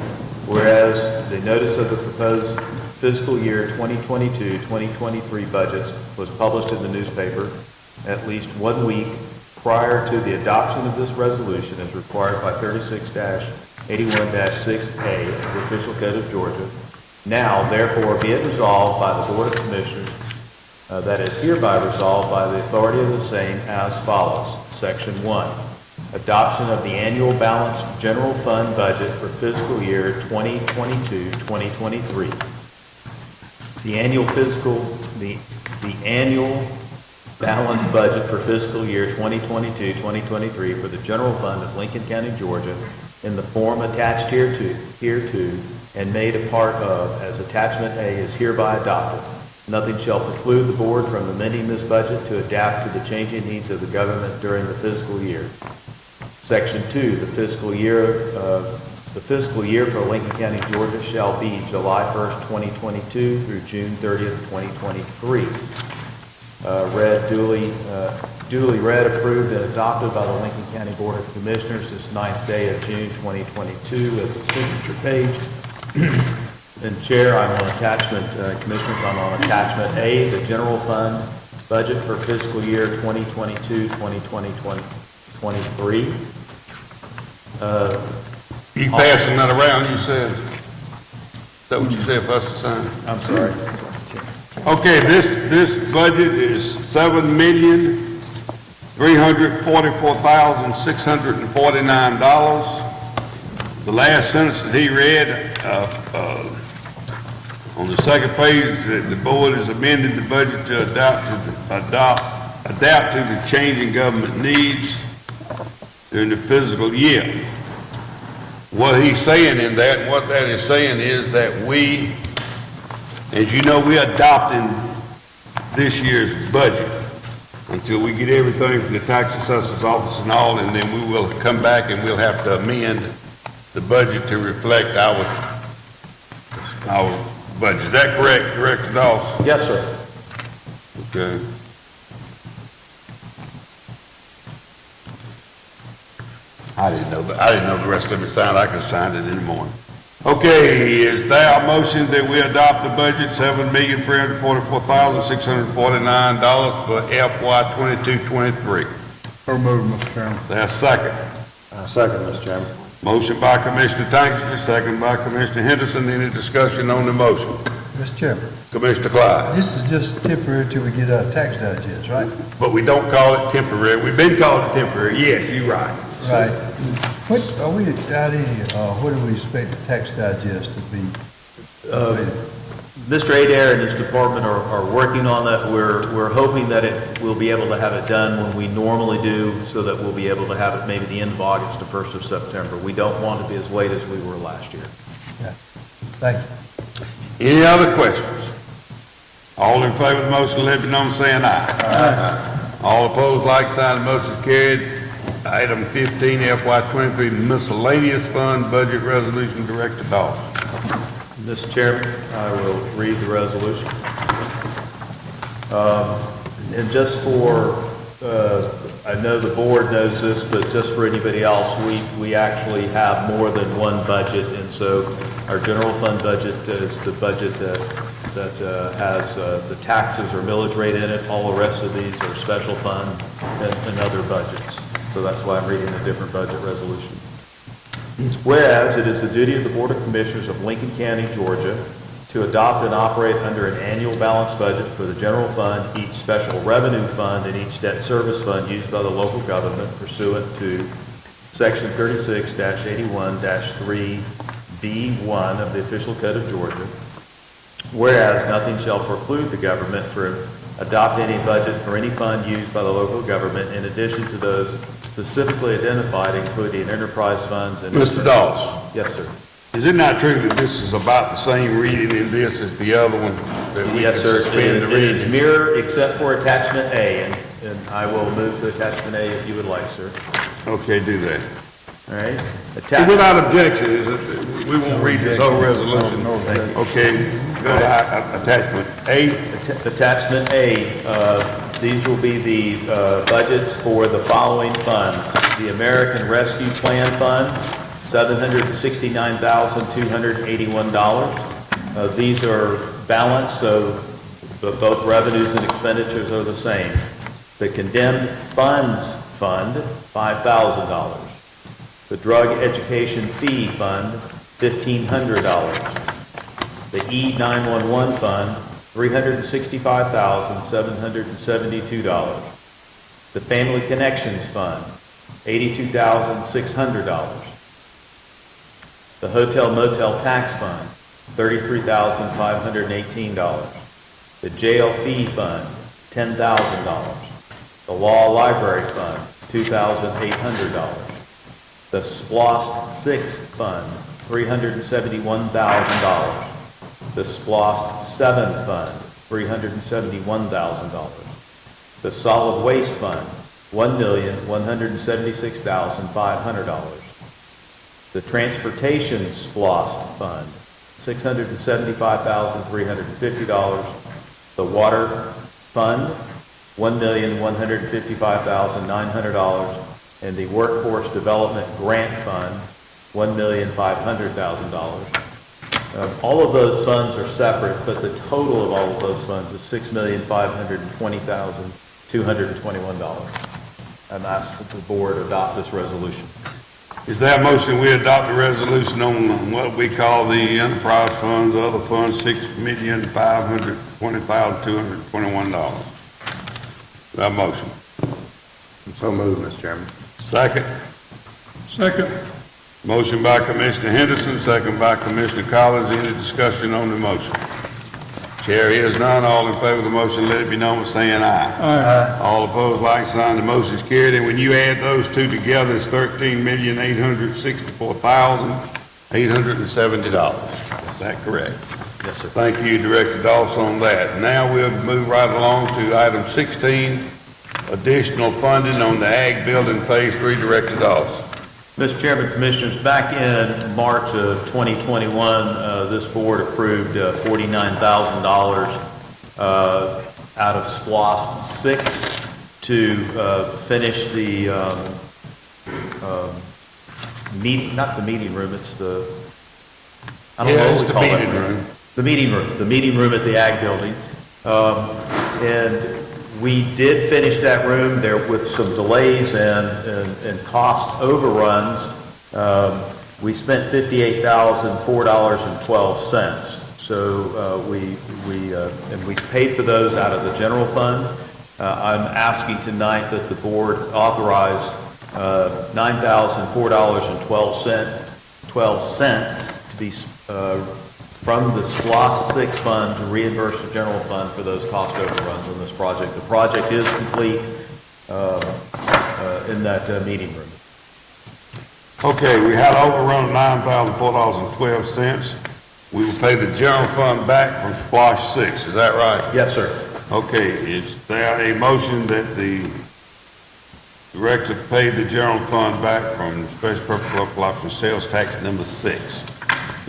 whereas the notice of the proposed fiscal year 2022-2023 budgets was published in the newspaper at least 1 week prior to the adoption of this resolution as required by 36-81-6A of the Official Code of Georgia. Now, therefore, be it resolved by the Board of Commissioners that is hereby resolved by the authority of the same as follows. Section 1, adoption of the annual balanced general fund budget for fiscal year 2022-2023. The annual balanced budget for fiscal year 2022-2023 for the general fund of Lincoln County, Georgia, in the form attached hereto and made a part of as Attachment A is hereby adopted. Nothing shall preclude the board from amending this budget to adapt to the changing needs of the government during the fiscal year. Section 2, the fiscal year for Lincoln County, Georgia shall be July 1st, 2022 through June 30th, 2023. Duly read, approved, and adopted by the Lincoln County Board of Commissioners this 9th day of June 2022 at the signature page. And Chair, I'm on attachment, Commissioners, I'm on attachment A, the general fund budget for fiscal year 2022-2023. You passing that around, you said? Is that what you said for us to sign? I'm sorry. Okay, this budget is $7,344,649. The last sentence that he read, on the second page, the board has amended the budget to adapt to the changing government needs during the fiscal year. What he's saying in that, what that is saying is that we, as you know, we're adopting this year's budget until we get everything from the tax assessor's office and all, and then we will come back and we'll have to amend the budget to reflect our budget. Is that correct, Director Dawes? Yes, sir. Okay. I didn't know the rest of it signed. I could have signed it in the morning. Okay, is there a motion that we adopt the budget $7,344,649 for FY22-23? So moved, Mr. Chairman. There's a second. Second, Mr. Chairman. Motion by Commissioner Tankersley, second by Commissioner Henderson. Any discussion on the motion? Mr. Chairman, Commissioner Clyde. this is just temporary till we get our tax digest, right? But we don't call it temporary. We've been calling it temporary. Yes, you're right. Right. What are we out what do we expect the tax digest to be? Mr. Adair and his department are working on that. We're hoping that we'll be able to have it done when we normally do, so that we'll be able to have it maybe the end of August or 1st of September. We don't want to be as late as we were last year. Yeah. Thank you. Any other questions? All in favor of the motion, let me know by saying aye. Aye. All opposed, like sign, the motion is carried. Item 15, FY23 miscellaneous fund budget resolution, Director Dawes. Mr. Chairman, I will read the resolution. And just for, I know the board knows this, but just for anybody else, we actually have more than one budget, and so our general fund budget is the budget that has the taxes or millage rate in it. All the rest of these are special fund and other budgets. So that's why I'm reading a different budget resolution. Whereas it is the duty of the Board of Commissioners of Lincoln County, Georgia, to adopt and operate under an annual balanced budget for the general fund, each special revenue fund, and each debt service fund used by the local government pursuant to Section 36-81-3B1 of the Official Code of Georgia. Whereas nothing shall preclude the government from adopting any budget for any fund used by the local government in addition to those specifically identified, including enterprise funds and... Mr. Dawes. Yes, sir. Is it not true that this is about the same reading in this as the other one? That we Yes, can sir. suspend the It is reading? mirror except for attachment A, and I will move to attachment A if you would like, sir. Okay, do that. All right. Without objection, we won't read this whole resolution. Okay, go to attachment A. Attachment A, these will be the budgets for the following funds. The American Rescue Plan Fund, $769,281. These are balanced, so both revenues and expenditures are the same. The Condemned Funds Fund, $5,000. The Drug Education Fee Fund, $1,500. The E911 Fund, $365,772. The Family Connections Fund, $82,600. The Hotel Motel Tax Fund, $33,518. The Jail Fee Fund, $10,000. The Law Library Fund, $2,800. The SPLOST 6 Fund, $371,000. The SPLOST 7 Fund, $371,000. The Solid Waste Fund, $1,176,500. The Transportation SPLOST Fund, $675,350. The Water Fund, $1,155,900. And the Workforce Development Grant Fund, $1,500,000. All of those funds are separate, but the total of all of those funds is $6,520,221. I'm asking that the board adopt this resolution. Is there a motion we adopt the resolution on what we call the enterprise funds, other funds, $6,520,221? Is that a motion? So moved, Mr. Chairman. Second. Second. Motion by Commissioner Henderson, second by Commissioner Collins. Any discussion on the motion? Chair hears none. All in favor of the motion, let it be known by saying aye. Aye. All opposed, like sign. The motion is carried. And when you add those two together, it's $13,864,870. Is that correct? Yes, sir. Thank you, Director Dawes, on that. Now we'll move right along to item 16, additional funding on the Ag Building Phase 3, Director Dawes. Mr. Chairman, Commissioners, back in March of 2021, this board approved $49,000 out of SPLOST 6 to finish the meeting, not the meeting room, it's the, I don't know what we call it. The meeting room at the Ag Building. And we did finish that room there with some delays and cost overruns. We spent $58,004.12. So we paid for those out of the general fund. I'm asking tonight that the board authorize $9,004.12 to be from the SPLOST 6 fund to reimburse the general fund for those cost overruns on this project. The project is complete in that meeting room. Okay, we had overrun of $9,004.12. We will pay the general fund back from SPLOST 6, is that right? Yes, sir. Okay, is there a motion that the Director to pay the general fund back from special purpose local option sales tax number 6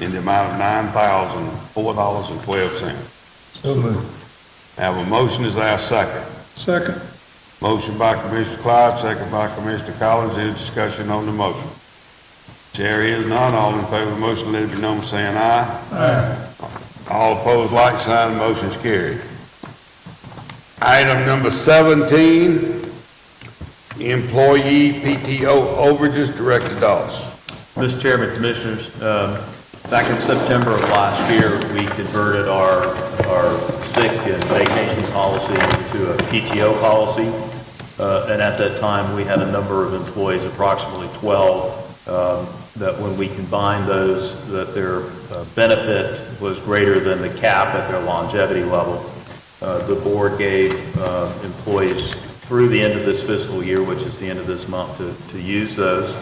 in the amount of $9,004.12. So moved. Have a motion, is there a second? Second. Motion by Commissioner Clyde, second by Commissioner Collins. Any discussion on the motion? Chair is none. All in favor of the motion, let it be known by saying aye. Aye. All opposed, like sign. The motion is carried. Item number 17, employee PTO overages. Director Dawes. Mr. Chairman, Commissioners, back in September of last year, we converted our sick and vacation policy to a PTO policy. And at that time, we had a number of employees, approximately 12, that when we combined those, that their benefit was greater than the cap at their longevity level. The board gave employees through the end of this fiscal year, which is the end of this month, to use those.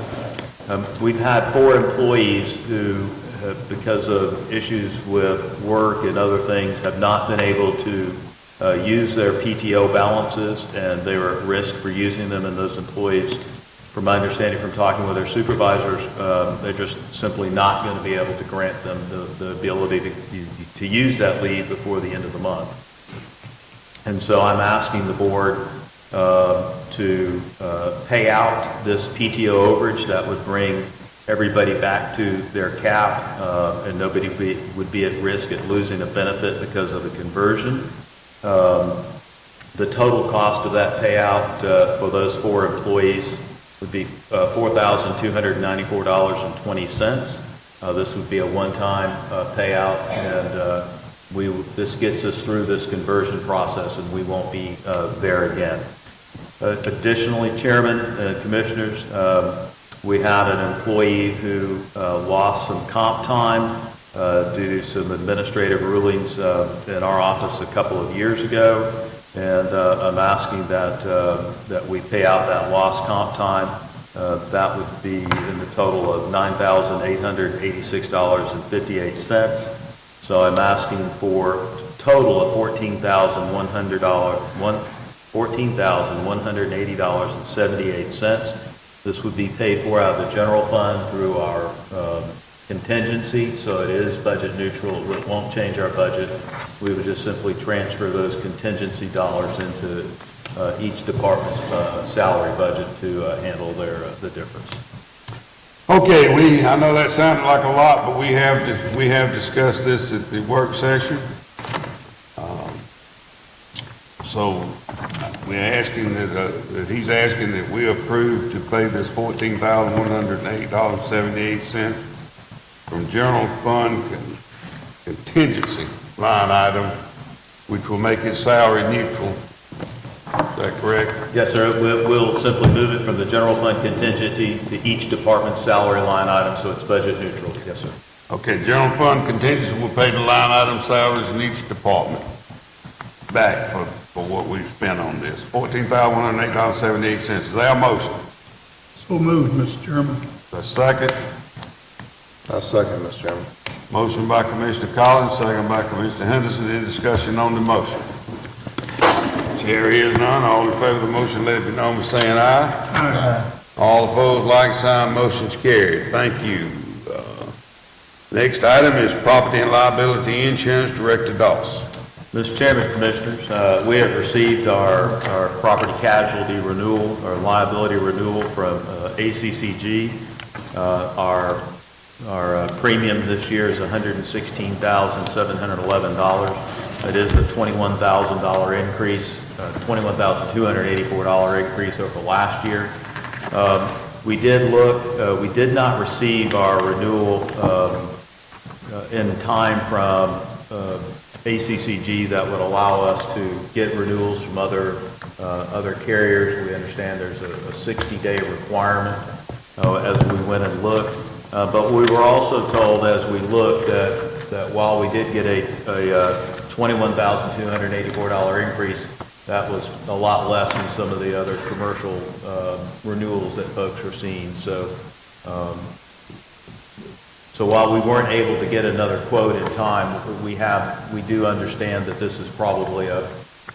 We've had 4 employees who, because of issues with work and other things, have not been able to use their PTO balances, and they were at risk for using them. And those employees, from my understanding from talking with their supervisors, they're just simply not going to be able to grant them the ability to use that leave before the end of the month. And so I'm asking the board to pay out this PTO overage that would bring everybody back to their cap, and nobody would be at risk at losing a benefit because of a conversion. The total cost of that payout for those 4 employees would be $4,294.20. This would be a one-time payout, and this gets us through this conversion process, and we won't be there again. Additionally, Chairman and Commissioners, we had an employee who lost some comp time due to some administrative rulings in our office a couple of years ago, and I'm asking that we pay out that lost comp time. That would be in the total of $9,886.58. So I'm asking for a total of $14,180.78. This would be paid for out of the general fund through our contingency, so it is budget neutral. It won't change our budget. We would just simply transfer those contingency dollars into each department's salary budget to handle the difference. Okay, I know that sounded like a lot, but we have discussed this at the work session. So we're asking that he's asking that we approve to pay this $14,108.78 from general fund contingency line item, which will make it salary neutral. Is that correct? Yes, sir. We'll simply move it from the general fund contingency to each department's salary line item, so it's budget neutral. Yes, sir. Okay, general fund contingency will pay the line item salaries in each department back for what we've spent on this. $14,108.78. Is there a motion? So moved, Mr. Chairman. A second? I second, Mr. Chairman. Motion by Commissioner Collins, second by Commissioner Henderson. Any discussion on the motion? Chair is none. All in favor of the motion, let it be known by saying aye. Aye. All opposed, like sign. Motion's carried. Thank you. Next item is property and liability insurance. Director Dawes. Mr. Chairman, Commissioners, we have received our property casualty renewal, our liability renewal from ACCG. Our premium this year is $116,711. It is a $21,000 increase, $21,284 increase over last year. We did we did not receive our renewal in time from ACCG that would allow us to get renewals from other carriers. We understand there's a 60-day requirement as we went and looked. But we were also told as we looked that while we did get a $21,284 increase, that was a lot less than some of the other commercial renewals that folks are seeing. So while we weren't able to get another quote in time, we do understand that this is probably a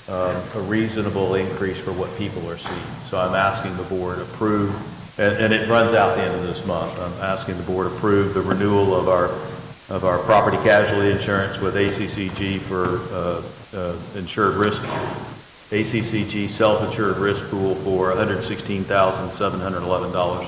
a reasonable increase for what people are seeing. So I'm asking the board approve, and it runs out the end of this month. I'm asking the board approve the renewal of our property casualty insurance with ACCG for insured risk, ACCG self-insured risk pool for $116,711.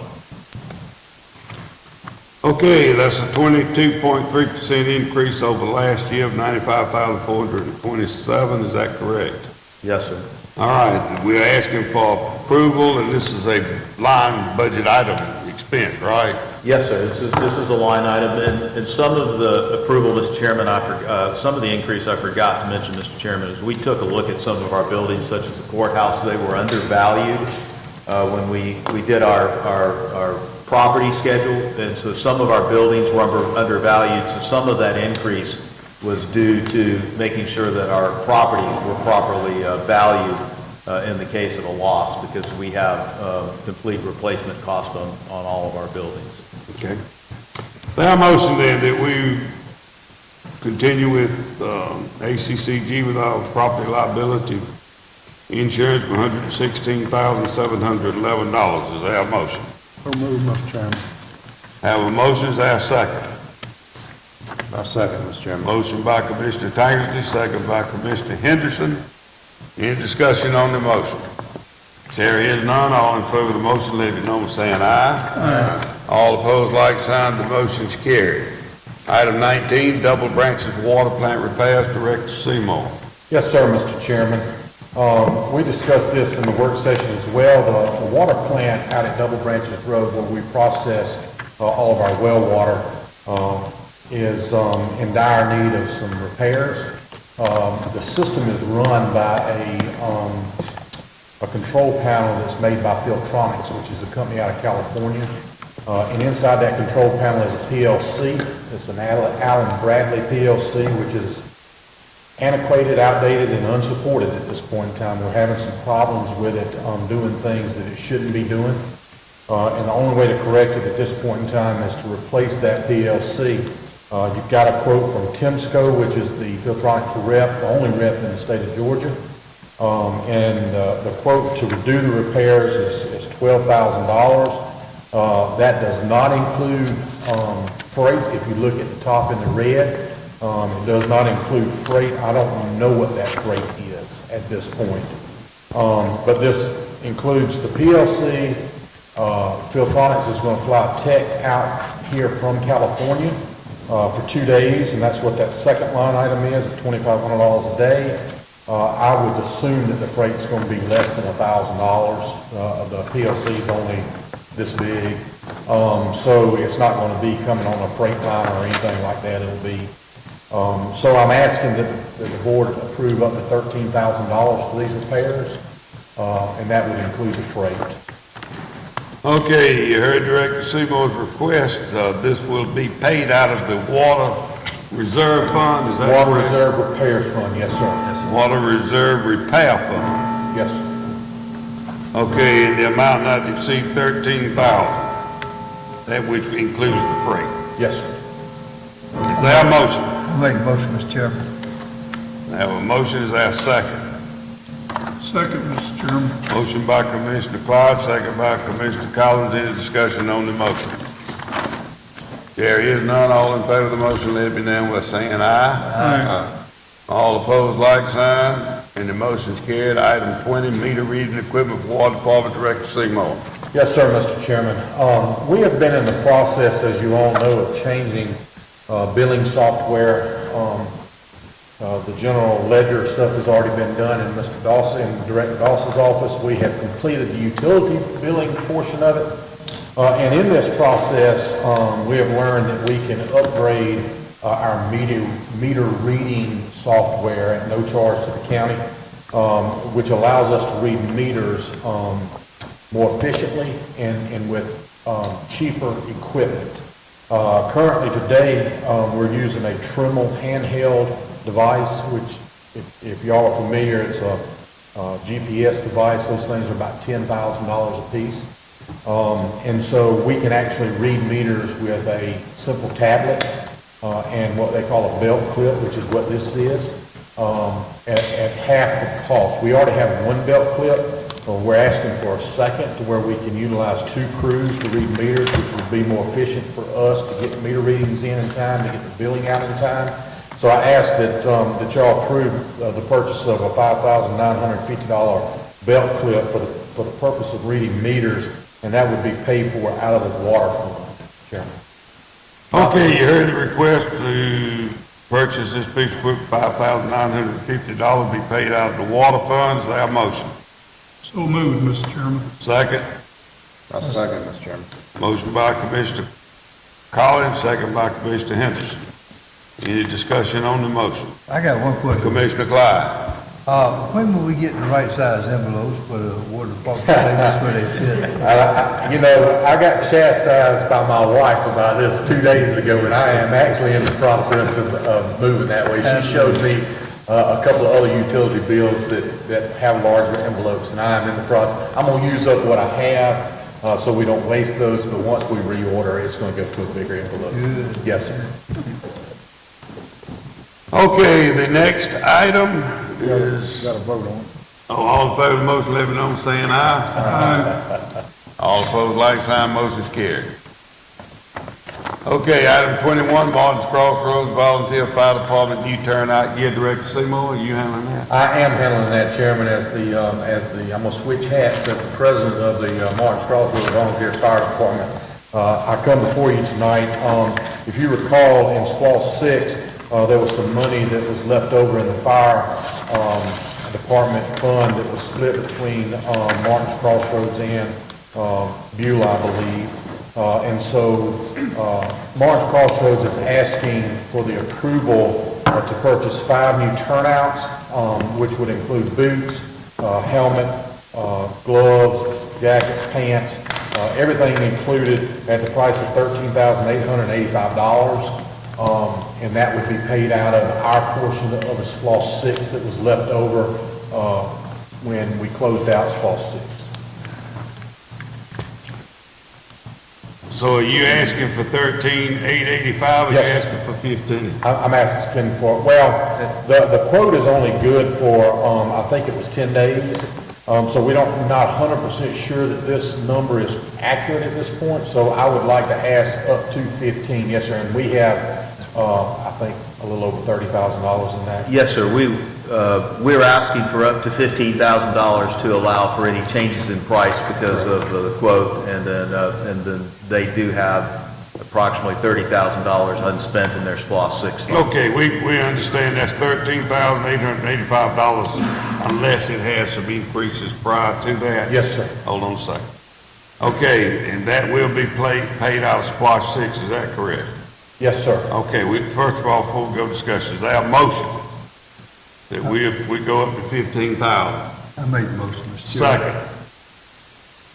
Okay, that's a 22.3% increase over last year of $95,427, is that correct? Yes, sir. All right, we're asking for approval, and this is a line budget item expense, right? Yes, sir. This is a line item, and some of the approval, Mr. Chairman, some of the increase I forgot to mention, Mr. Chairman, is we took a look at some of our buildings, such as the courthouse. They were undervalued when we did our property schedule, and so some of our buildings were undervalued, so some of that increase was due to making sure that our properties were properly valued in the case of a loss, because we have complete replacement cost on all of our buildings. Okay. Now, motion then that we continue with ACCG with our property liability insurance for $116,711. Is there a motion? So moved, Mr. Chairman. Have a motion, is there a second? I second, Mr. Chairman. Motion by Commissioner Tankersley, second by Commissioner Henderson. Any discussion on the motion? There is none. All in favor of the motion, let it know by saying aye. Aye. All opposed, like sign. The motion is carried. Item 19, double branches water plant repairs, Director Seymour. Yes, sir, Mr. Chairman. We discussed this in the work session as well. The water plant out at Double Branches Road, where we process all of our well water, is in dire need of some repairs. The system is run by a control panel that's made by Filtronics, which is a company out of California. And inside that control panel is a PLC. It's an Allen Bradley PLC, which is antiquated, outdated, and unsupported at this point in time. We're having some problems with it doing things that it shouldn't be doing. And the only way to correct it at this point in time is to replace that PLC. You've got a quote from Timsco, which is the Filtronics rep, the only rep in the state of Georgia. And the quote to do the repairs is $12,000. That does not include freight. If you look at the top in the red, it does not include freight. I don't know what that freight is at this point. But this includes the PLC. Filtronics is going to fly a tech out here from California for 2 days, and that's what that second line item is at $2,500 a day. I would assume that the freight's going to be less than $1,000. The PLC is only this big, so it's not going to be coming on a freight line or anything like that. It'll be so I'm asking that the board approve up to $13,000 for these repairs, and that would include the freight. Okay, you heard Director Seymour's request. This will be paid out of the Water Reserve Fund, is that Water correct? Reserve Repairs Fund, yes, sir. Water Reserve Repair Fund. Yes, sir. Okay, and the amount not to exceed $13,000, that which includes the freight. Yes, sir. Is there a motion? I'll make a motion, Mr. Chairman. I have a motion, is there a second? Second, Mr. Chairman. Motion by Commissioner Clyde, second by Commissioner Collins. Any discussion on the motion? There is none. All in favor of the motion, let it be known by saying aye. Aye. All opposed, like sign, and the motion is carried. Item 20, meter reading equipment for Water Department, Director Seymour. Yes, sir, Mr. Chairman. We have been in the process, as you all know, of changing billing software. The general ledger stuff has already been done in Mr. Dawson, in Director Dawson's office. We have completed the utility billing portion of it. And in this process, we have learned that we can upgrade our meter reading software at no charge to the county, which allows us to read meters more efficiently and with cheaper equipment. Currently today, we're using a Tremel handheld device, which if y'all are familiar, it's a GPS device. Those things are about $10,000 a piece. And so we can actually read meters with a simple tablet and what they call a belt clip, which is what this is. at half the cost. We already have one belt clip. We're asking for a second to where we can utilize 2 crews to read meters, which would be more efficient for us to get meter readings in time, to get the billing out in time. So I ask that y'all approve the purchase of a $5,950 belt clip for the purpose of reading meters, and that would be paid for out of the water fund, Chairman. Okay, you heard the request to purchase this piece of equipment, $5,950 be paid out of the water funds. Is there a motion? So moved, Mr. Chairman. Second. I second, Mr. Chairman. Motion by Commissioner Collins, second by Commissioner Henderson. Any discussion on the motion? I got one question. Commissioner Clyde. When will we get the right size envelopes for the water department? That's where they fit. I got chastised by my wife about this 2 days ago, and I am actually in the process of moving that way. She showed me a couple of other utility bills that have larger envelopes, and I am in the process. I'm going to use up what I have so we don't waste those, but once we reorder, it's going to go to a bigger envelope. Good. Yes, sir. Okay, the next item is... Got to vote on it. All in favor of the motion, let me know by saying aye. Aye. All opposed, like sign, motion is carried. Okay, item 21, Martin's Crossroads Volunteer Fire Department U-turn out. Yeah, Director Seymour, are you handling that? I am handling that, Chairman, as the I'm going to switch hats as the president of the Martin's Crossroads Volunteer Fire Department. I come before you tonight. If you recall, in SPLOST 6, there was some money that was left over in the fire department fund that was split between Martin's Crossroads and Beulah, I believe. And so Martin's Crossroads is asking for the approval to purchase 5 new turnouts, which would include boots, helmet, gloves, jackets, pants, everything included at the price of $13,885. And that would be paid out of our portion of the SPLOST 6 that was left over when we closed out SPLOST 6. So are you asking for $13,885 or you Yes. asking for $15,000? I'm asking for, the quote is only good for, I think it was 10 days. So we don't, not 100% sure that this number is accurate at this point. So I would like to ask up to 15, yes, sir. And we have, I think, a little over $30,000 in that. Yes, sir. We're asking for up to $15,000 to allow for any changes in price because of the quote, and then they do have approximately $30,000 unspent in their SPLOST 6. Okay, we understand that's $13,885 unless it has some increases prior to that. Yes, sir. Hold on a second. Okay, and that will be paid out of SPLOST 6, is that correct? Yes, sir. Okay, first of all, before we go discussion, is there a motion that we go up to $15,000? I made the motion, Mr. Chairman.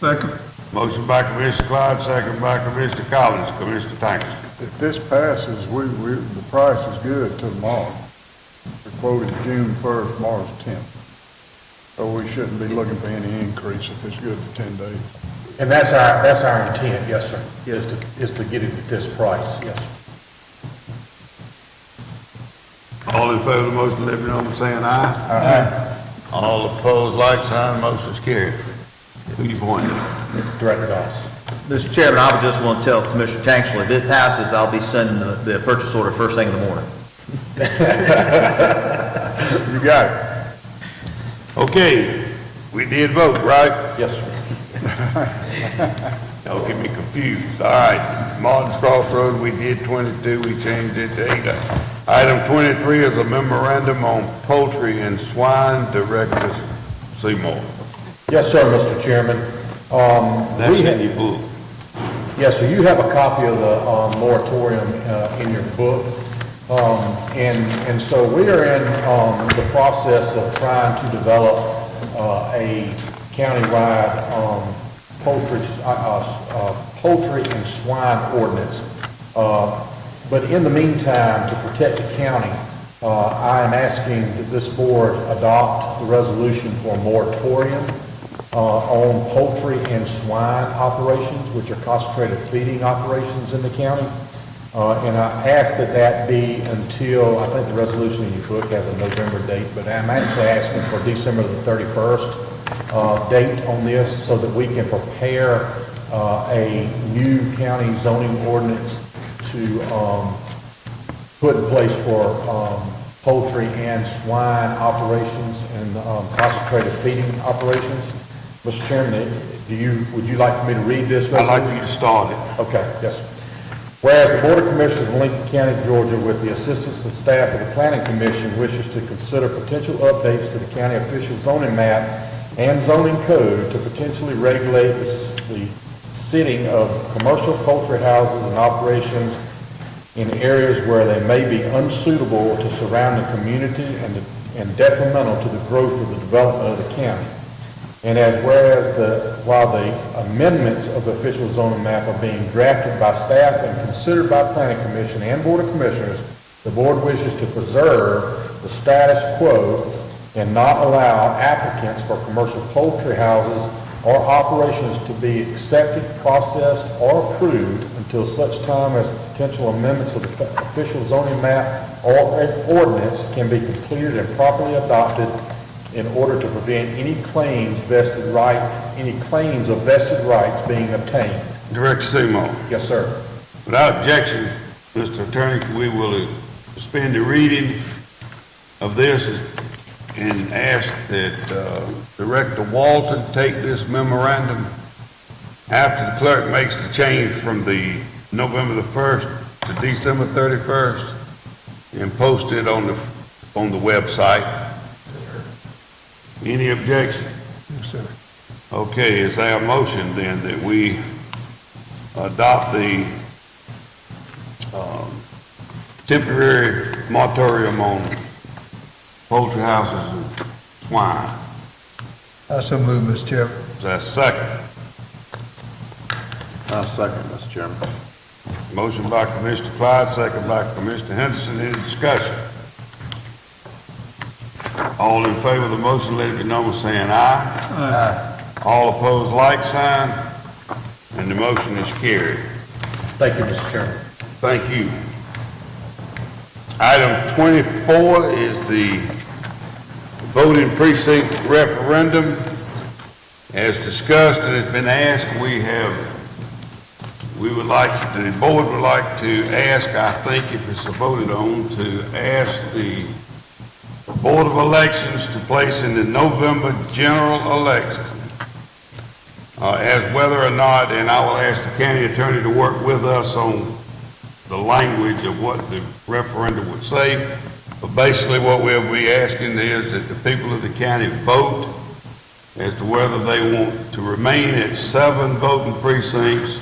Second. Second. Motion by Commissioner Clyde, second by Commissioner Collins. Commissioner Tankersley. If this passes, the price is good till tomorrow. The quote is June 1st, tomorrow's 10th. So we shouldn't be looking for any increase if it's good for 10 days. And that's our intent, yes, sir, is to get it at this price, yes, sir. All in favor of the motion, let me know by saying aye. Aye. All opposed, like sign, motion is carried. Who you pointing at? Director Doss. Mr. Chairman, I would just want to tell Commissioner Tankersley, if it passes, I'll be sending the purchase order first thing in the morning. You got it. Okay, we did vote, right? Yes, sir. Don't get me confused. All right, Martin's Crossroad, we did 22, we changed it to 8. Item 23 is a memorandum on poultry and swine, Director Seymour. Yes, sir, Mr. Chairman. That's in your book. Yes, sir, you have a copy of the moratorium in your book. And so we are in the process of trying to develop a countywide poultry and swine ordinance. But in the meantime, to protect the county, I am asking that this board adopt the resolution for a moratorium on poultry and swine operations, which are concentrated feeding operations in the county. And I ask that that be until, I think the resolution in your book has a November date, but I'm actually asking for December the 31st date on this so that we can prepare a new county zoning ordinance to put in place for poultry and swine operations and concentrated feeding operations. Mr. Chairman, would you like for me to read this resolution? I'd like you to start it. Okay, yes. Whereas the Board of Commissioners of Lincoln County, Georgia, with the assistance and staff of the Planning Commission, wishes to consider potential updates to the county official zoning map and zoning code to potentially regulate the sitting of commercial poultry houses and operations in areas where they may be unsuitable to surrounding community and detrimental to the growth of the development of the county. And as whereas while the amendments of the official zoning map are being drafted by staff and considered by Planning Commission and Board of Commissioners, the board wishes to preserve the status quo and not allow applicants for commercial poultry houses or operations to be accepted, processed, or approved until such time as potential amendments of the official zoning map or ordinance can be completed and properly adopted in order to prevent any claims of vested rights being obtained. Director Seymour. Yes, sir. Without objection, Mr. Attorney, we will suspend the reading of this and ask that Director Walton take this memorandum after the clerk makes the change from the November the 1st to December 31st and post it on the website. Any objection? Yes, sir. Okay, is there a motion then that we adopt the temporary moratorium on poultry houses and swine? I so move, Mr. Chairman. Is there a second? I second, Mr. Chairman. Motion by Commissioner Clyde, second by Commissioner Henderson. Any discussion? All in favor of the motion, let it be known by saying aye. Aye. All opposed, like sign, and the motion is carried. Thank you, Mr. Chairman. Thank you. Item 24 is the voting precinct referendum. As discussed and has been asked, the board would like to ask, I think if it's voted on, to ask the Board of Elections to place in the November general election as whether or not, and I will ask the county attorney to work with us on the language of what the referendum would say. But basically what we'll be asking is that the people of the county vote as to whether they want to remain at 7 voting precincts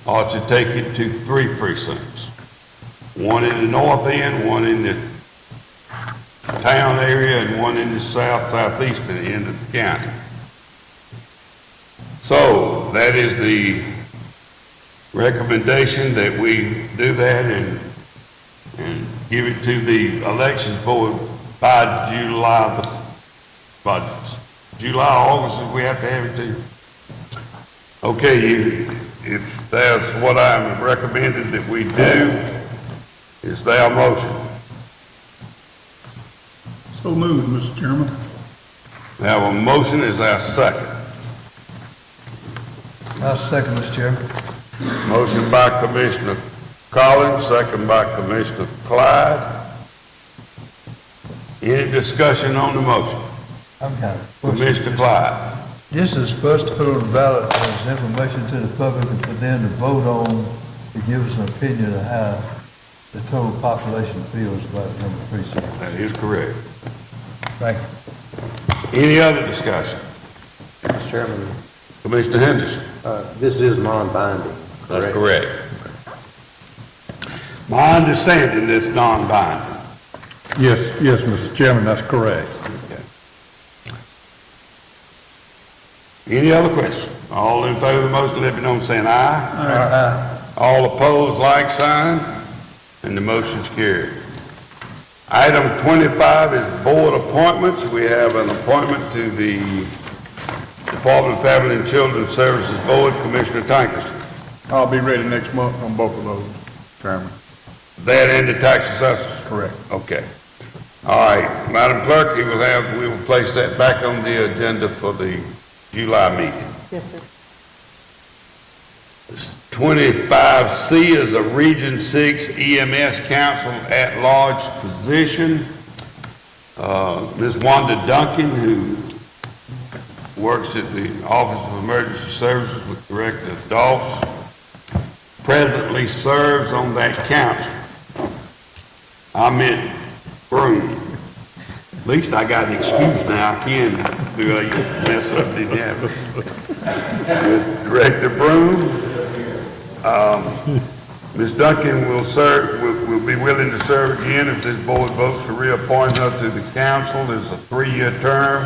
or to take it to 3 precincts. One in the north end, one in the town area, and one in the southeastern end of the county. So that is the recommendation that we do that and give it to the elections board by July, August, if we have to have it to you. Okay, if that's what I'm recommended that we do, is there a motion? So moved, Mr. Chairman. We have a motion, is there a second? I'll second, Mr. Chairman. Motion by Commissioner Collins, second by Commissioner Clyde. Any discussion on the motion? I'm kind of. Commissioner Clyde. This is supposed to put on the ballot as information to the public and for them to vote on, to give us an opinion of how the total population feels about the number 3 That is correct. Thank you. Any other discussion? Mr. Chairman, Commissioner Henderson. this is non-binding, That's correct? correct. My understanding is non-binding. Yes, Mr. Chairman, that's correct. Any other questions? All in favor of the motion, let me know by saying aye. Aye. All opposed, like sign, and the motion's carried. Item 25 is board appointments. We have an appointment to the Department of Family and Children's Services Board, Commissioner Tankersley. I'll be ready next month on both of those. Chairman. That and the tax assessors? Correct. Okay. All right, Madam Clerk, we will place that back on the agenda for the July meeting. Yes, sir. 25C is a Region 6 EMS Council at-large position. Ms. Wanda Duncan, who works at the Office of Emergency Services with Director Doss, presently serves on that council. I meant Broom. At least I got an excuse now. I can do I used to mess up, didn't have it. With Director Broom. Ms. Duncan will be willing to serve again if this board votes to reappoint her to the council. It's a 3-year term,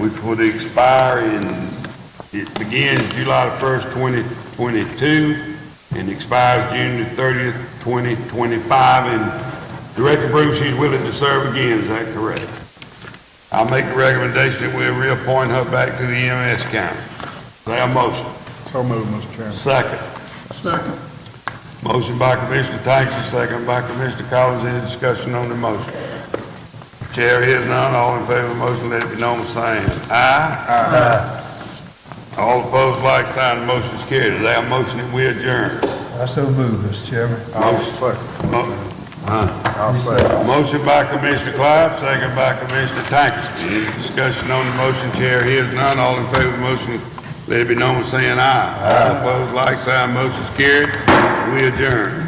which would expire it begins July 1st, 2022, and expires June 30th, 2025. And Director Broom, she's willing to serve again, is that correct? I'll make the recommendation that we'll reappoint her back to the EMS council. Is there a motion? So moved, Mr. Chairman. Second. Second. Motion by Commissioner Tankston, second by Commissioner Collins. Any discussion on the motion? Chair hears none. All in favor of the motion, let it be known by saying aye. Aye. All opposed, like sign. The motion is carried. Is there a motion that we adjourn? I so move, Mr. Chairman. I'll second. I'll second. Motion by Commissioner Clyde, second by Commissioner Tankersley. Any discussion on the motion? Chair hears none. All in favor of the motion, let it be known by saying aye. All opposed, like sign. Motion is carried. We adjourn.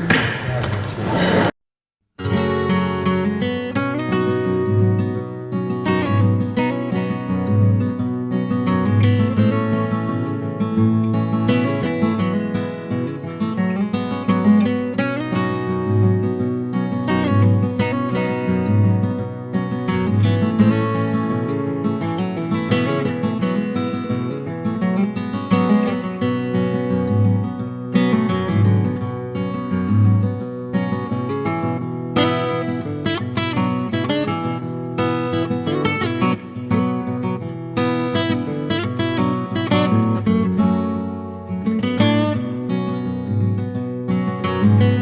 Thank you.